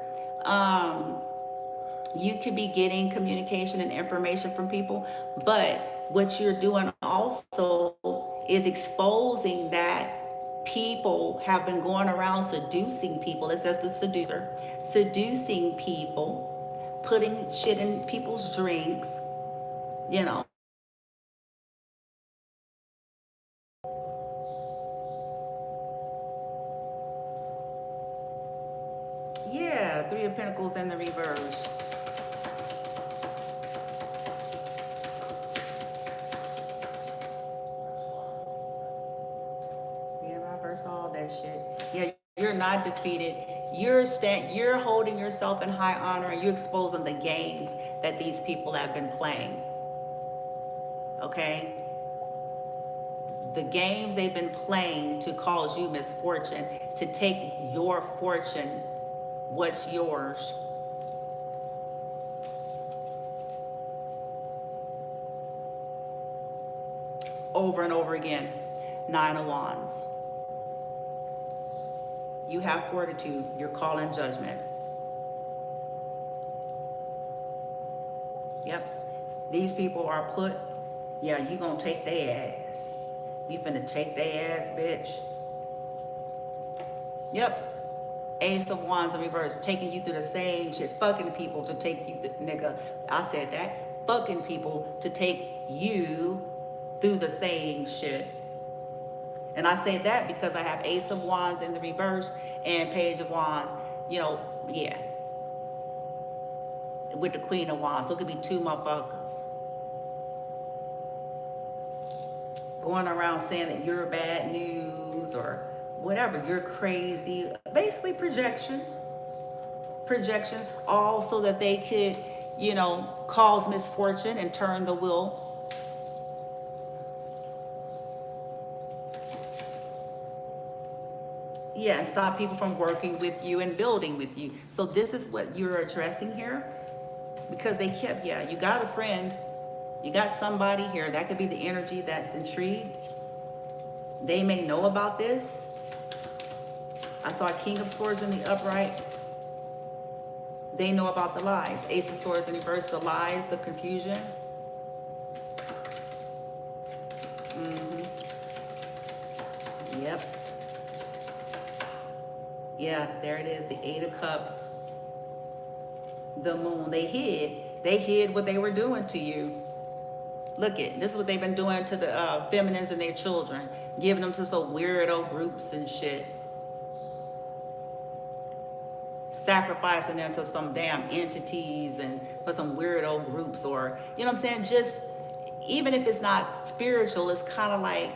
You could be getting communication and information from people, but what you're doing also is exposing that people have been going around seducing people. It says the seducer, seducing people, putting shit in people's drinks, you know. Yeah, 3 of Pentacles in the reverse. Yeah, reverse all that shit. Yeah, you're not defeated. You're holding yourself in high honor, and you're exposing the games that these people have been playing. Okay? The games they've been playing to cause you misfortune, to take your fortune, what's yours. Over and over again. 9 of Wands. You have fortitude. You're calling judgment. Yep. These people are put, yeah, you gonna take their ass. You finna take their ass, bitch. Yep. Ace of Wands in reverse, taking you through the same shit. Fucking people to take you, nigga. I said that. Fucking people to take you through the same shit. And I say that because I have Ace of Wands in the reverse and Page of Wands, you know, yeah. With the Queen of Wands. So it could be 2 motherfuckers going around saying that you're bad news or whatever. You're crazy. Basically projection. projection, all so that they could, you know, cause misfortune and turn the wheel. Yeah, and stop people from working with you and building with you. So this is what you're addressing here, because they kept, yeah, you got a friend, you got somebody here. That could be the energy that's intrigued. They may know about this. I saw King of Swords in the upright. They know about the lies. Ace of Swords in reverse, the lies, the confusion. Yep. Yeah, there it is, the Eight of Cups. The Moon, they hid what they were doing to you. Look it, this is what they've been doing to the feminines and their children, giving them to some weirdo groups and shit. Sacrificing them to some damn entities and for some weirdo groups, or, you know what I'm saying? Just, even if it's not spiritual, it's kind of like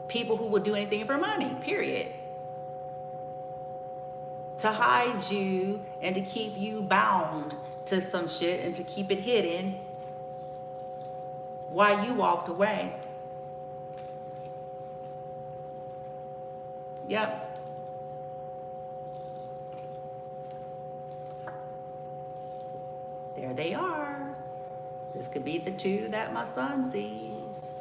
people who would do anything for money, period. To hide you and to keep you bound to some shit and to keep it hidden while you walked away. Yep. There they are. This could be the two that my son sees.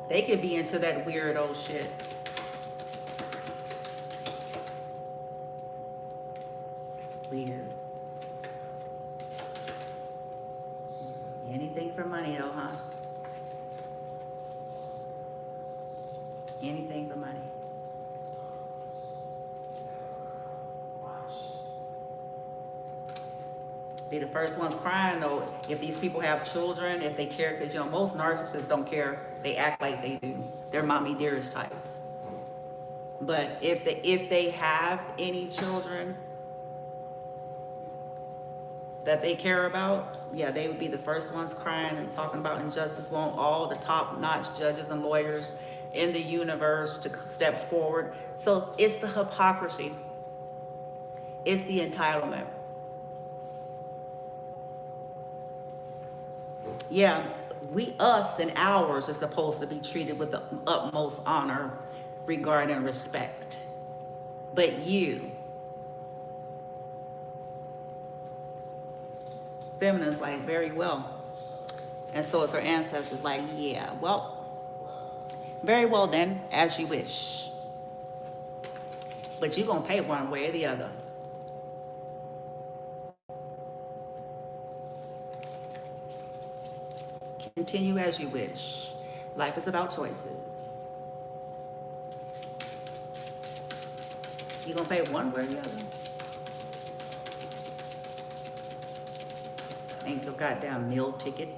They could be into that weird old shit. Weird. Anything for money though, huh? Anything for money. Be the first ones crying though, if these people have children, if they care, because, you know, most narcissists don't care. They act like they do. They're mommy dearest types. But if they have any children that they care about, yeah, they would be the first ones crying and talking about injustice. Want all the top-notch judges and lawyers in the universe to step forward. So it's the hypocrisy. It's the entitlement. Yeah, us and ours are supposed to be treated with the utmost honor, regard, and respect. But you, feminine's like, very well. And so it's her ancestors like, yeah, well, very well then, as you wish. But you're going to pay one way or the other. Continue as you wish. Life is about choices. You're going to pay one way or the other. Ain't no goddamn meal ticket.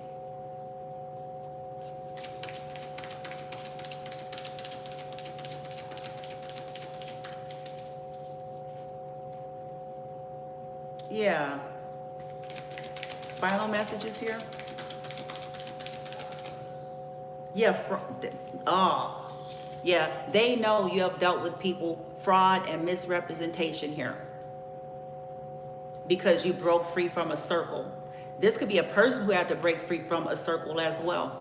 Yeah. Final messages here. Yeah, yeah, they know you have dealt with people, fraud and misrepresentation here, because you broke free from a circle. This could be a person who had to break free from a circle as well.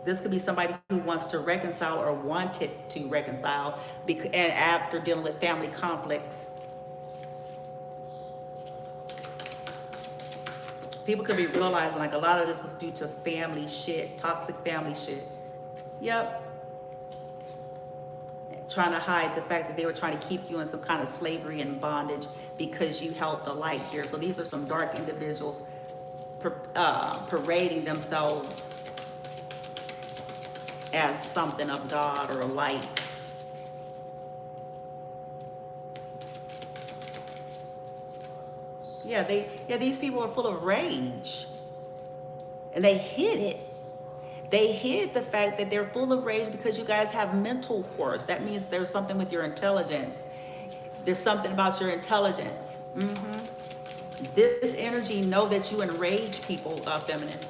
This could be somebody who wants to reconcile or wanted to reconcile, and after dealing with family conflicts. People could be realizing like a lot of this is due to family shit, toxic family shit. Yep. Trying to hide the fact that they were trying to keep you in some kind of slavery and bondage because you held the light here. So these are some dark individuals parading themselves as something of God or a light. Yeah, these people are full of rage. And they hid it. They hid the fact that they're full of rage because you guys have mental force. That means there's something with your intelligence. There's something about your intelligence. This energy know that you enrage people, feminine.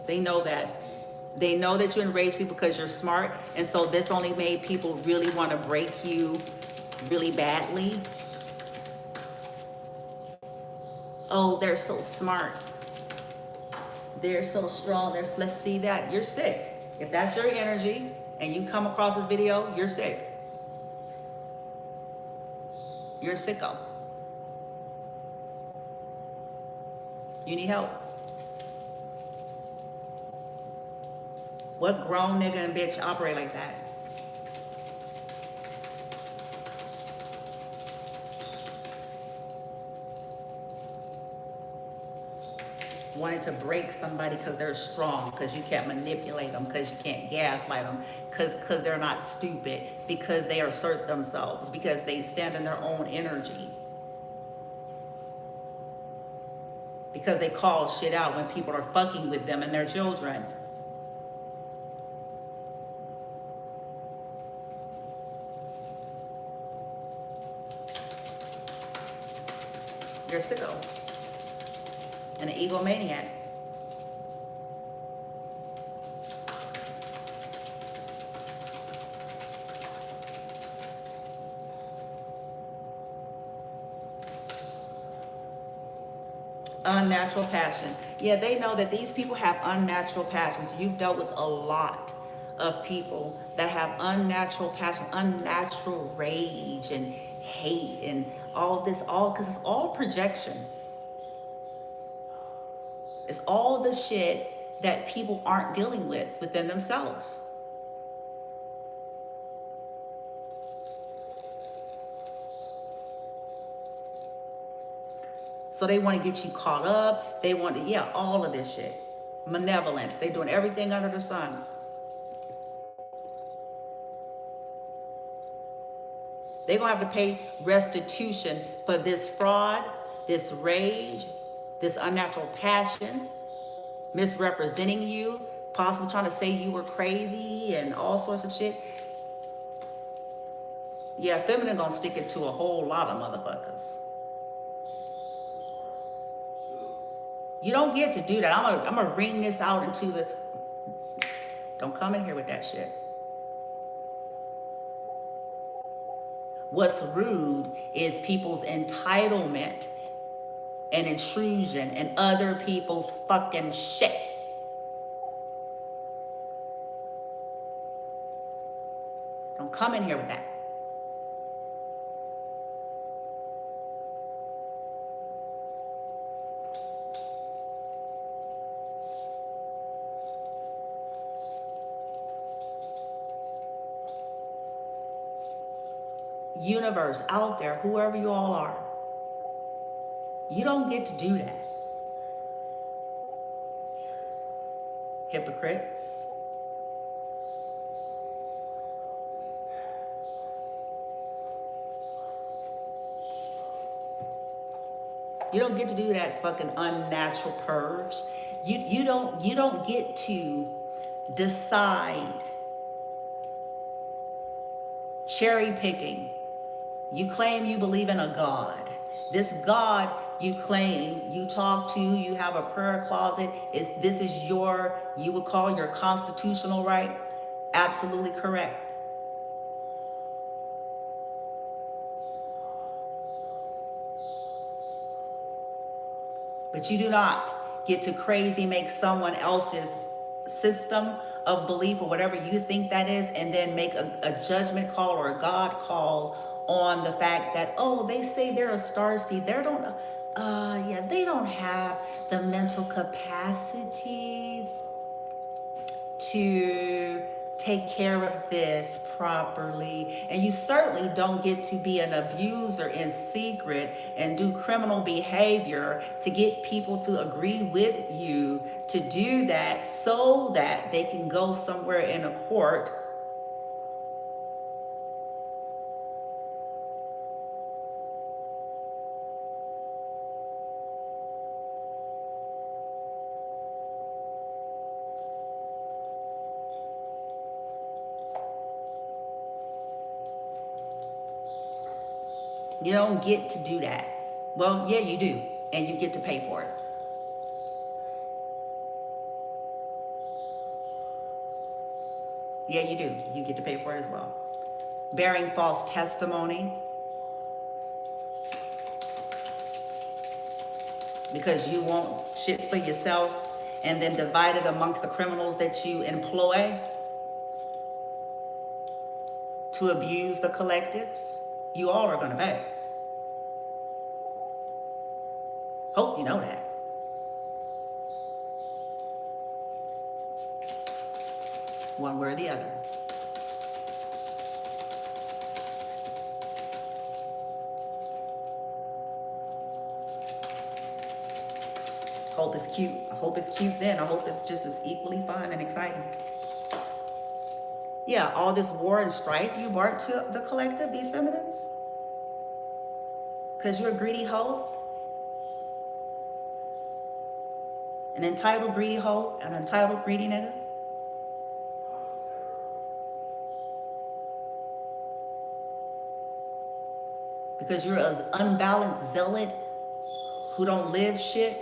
They know that. They know that you enrage people because you're smart, and so this only made people really want to break you really badly. Oh, they're so smart. They're so strong. Let's see that. You're sick. If that's your energy and you come across this video, you're sick. You're a sicko. You need help. What grown nigga and bitch operate like that? Wanting to break somebody because they're strong, because you can't manipulate them, because you can't gaslight them, because they're not stupid, because they assert themselves, because they stand in their own energy, because they call shit out when people are fucking with them and their children. You're a sicko and an egomaniac. Unnatural passion. Yeah, they know that these people have unnatural passions. You've dealt with a lot of people that have unnatural passion, unnatural rage and hate and all this, all because it's all projection. It's all the shit that people aren't dealing with within themselves. So they want to get you caught up. They want to, yeah, all of this shit. Malevolence. They're doing everything under the sun. They're going to have to pay restitution for this fraud, this rage, this unnatural passion, misrepresenting you, possibly trying to say you were crazy and all sorts of shit. Yeah, feminine gonna stick it to a whole lot of motherfuckers. You don't get to do that. I'm gonna ring this out into the, don't come in here with that shit. What's rude is people's entitlement and intrusion in other people's fucking shit. Don't come in here with that. Universe out there, whoever you all are, you don't get to do that. Hypocrites. You don't get to do that, fucking unnatural pervs. You don't get to decide. Cherry picking. You claim you believe in a God. This God you claim, you talk to, you have a prayer closet, this is your, you would call your constitutional right? Absolutely correct. But you do not get to crazy make someone else's system of belief or whatever you think that is, and then make a judgment call or a God call on the fact that, oh, they say they're a starseed. They don't have the mental capacities to take care of this properly. And you certainly don't get to be an abuser in secret and do criminal behavior to get people to agree with you to do that so that they can go somewhere in a court You don't get to do that. Well, yeah, you do. And you get to pay for it. Yeah, you do. You get to pay for it as well. Bearing false testimony. Because you want shit for yourself and then divide it amongst the criminals that you employ to abuse the collective. You all are going to pay. Hope you know that. One way or the other. Hope it's cute. I hope it's cute then. I hope it's just as equally fun and exciting. Yeah, all this war and strife you brought to the collective, these feminines. Because you're a greedy hoe. An entitled greedy hoe, an entitled greedy nigga. Because you're an unbalanced zealot who don't live shit.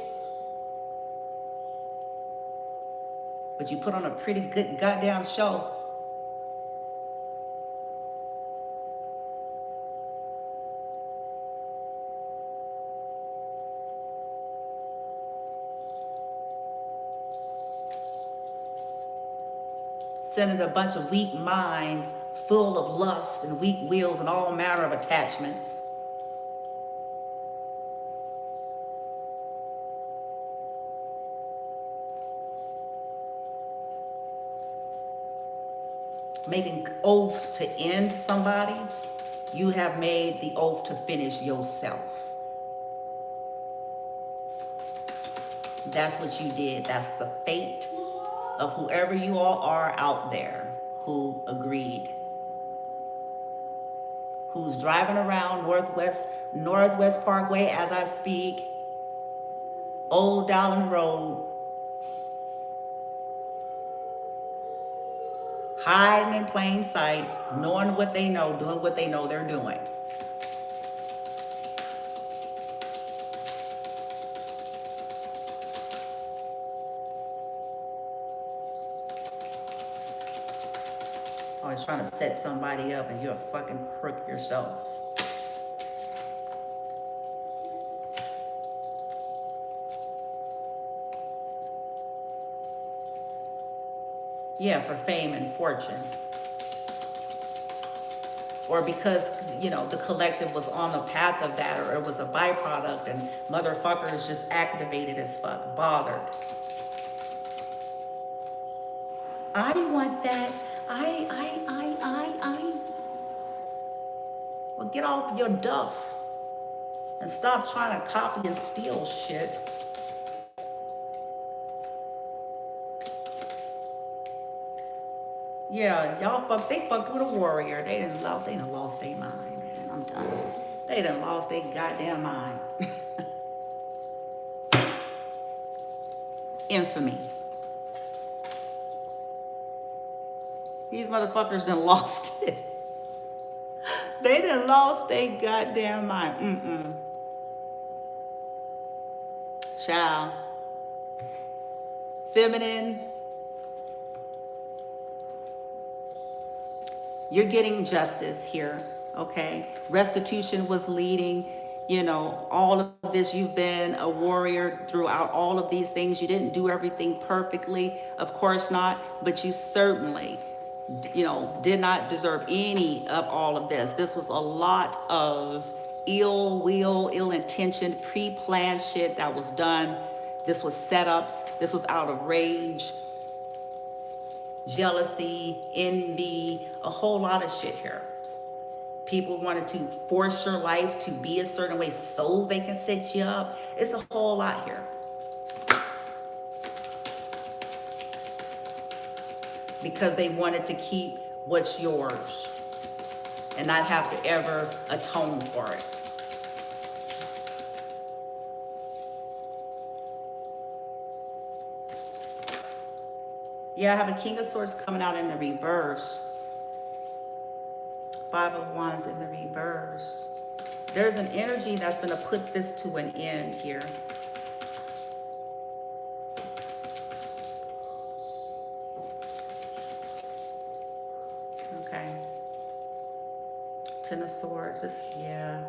But you put on a pretty good goddamn show. Sending a bunch of weak minds full of lust and weak wills and all manner of attachments. Making oaths to end somebody, you have made the oath to finish yourself. That's what you did. That's the fate of whoever you all are out there who agreed. Who's driving around Northwest Parkway as I speak, Old Dowling Road, hiding in plain sight, knowing what they know, doing what they know they're doing. Always trying to set somebody up and you're a fucking crook yourself. Yeah, for fame and fortune. Or because, you know, the collective was on the path of that, or it was a byproduct and motherfuckers just activated as fuck, bothered. I want that. Well, get off your duff and stop trying to copy and steal shit. Yeah, y'all they fucked with a warrior. They done lost their mind, man. I'm done. They done lost their goddamn mind. Infamy. These motherfuckers done lost it. They done lost their goddamn mind. Child. Feminine. You're getting justice here, okay? Restitution was leading, you know, all of this. You've been a warrior throughout all of these things. You didn't do everything perfectly, of course not, but you certainly, you know, did not deserve any of all of this. This was a lot of ill will, ill-intentioned, pre-planned shit that was done. This was setups. This was out of rage, jealousy, envy, a whole lot of shit here. People wanted to force your life to be a certain way so they can set you up. It's a whole lot here. Because they wanted to keep what's yours and not have to ever atone for it. Yeah, I have a King of Swords coming out in the reverse. 5 of Wands in the reverse. There's an energy that's going to put this to an end here. Okay. Ten of Swords. Yeah.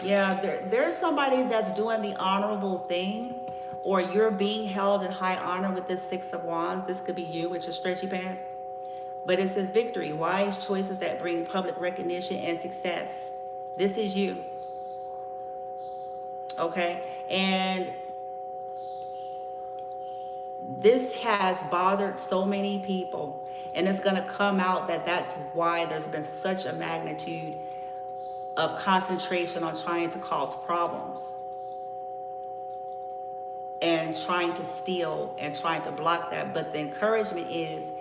Yeah, there's somebody that's doing the honorable thing, or you're being held in high honor with this Six of Wands. This could be you with your stretchy pants. But it says victory, wise choices that bring public recognition and success. This is you. Okay? And this has bothered so many people. And it's going to come out that that's why there's been such a magnitude of concentration on trying to cause problems and trying to steal and trying to block that. But the encouragement is,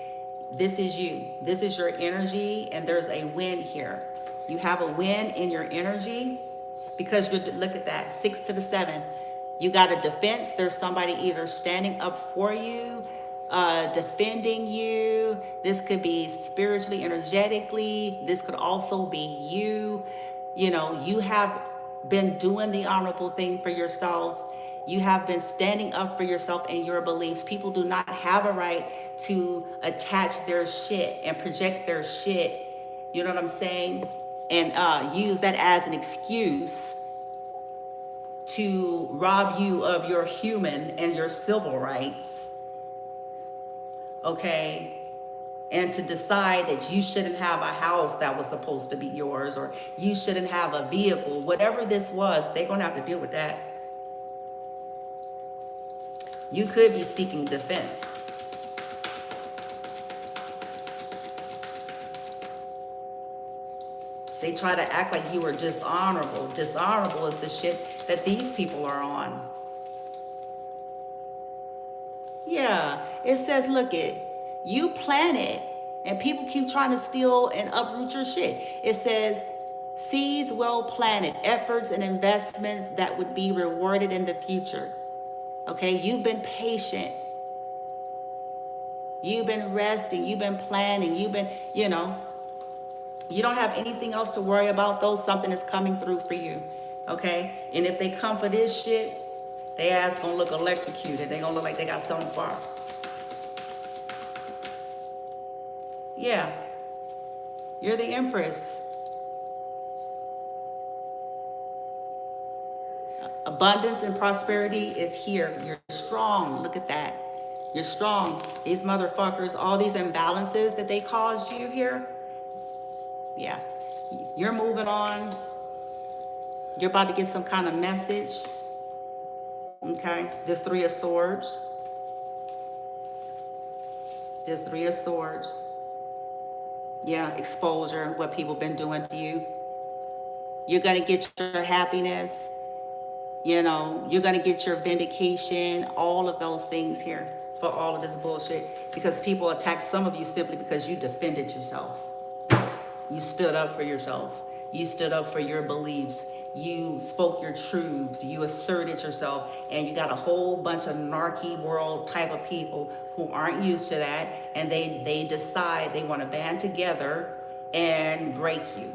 this is you. This is your energy, and there's a win here. You have a win in your energy because you're, look at that, 6 to the 7. You got a defense. There's somebody either standing up for you, defending you. This could be spiritually, energetically. This could also be you. You know, you have been doing the honorable thing for yourself. You have been standing up for yourself and your beliefs. People do not have a right to attach their shit and project their shit, you know what I'm saying? And use that as an excuse to rob you of your human and your civil rights, okay? And to decide that you shouldn't have a house that was supposed to be yours, or you shouldn't have a vehicle. Whatever this was, they're gonna have to deal with that. You could be seeking defense. They try to act like you were dishonorable. Dishonorable is the shit that these people are on. Yeah, it says, look it, you plant it and people keep trying to steal and uproot your shit. It says, seeds well planted, efforts and investments that would be rewarded in the future. Okay, you've been patient. You've been resting. You've been planning. You've been, you know, you don't have anything else to worry about, though. Something is coming through for you. Okay, and if they come for this shit, they ass gonna look electrocuted. They gonna look like they got something far. Yeah, you're the Empress. Abundance and prosperity is here. You're strong. Look at that. You're strong. These motherfuckers, all these imbalances that they caused you here. Yeah. You're moving on. You're about to get some kind of message. Okay. This Three of Swords. This Three of Swords. Yeah. Exposure. What people been doing to you. You're going to get your happiness. You know, you're going to get your vindication, all of those things here for all of this bullshit, because people attack some of you simply because you defended yourself. You stood up for yourself. You stood up for your beliefs. You spoke your truths. You asserted yourself, and you got a whole bunch of narky world type of people who aren't used to that, and they decide they want to band together and break you.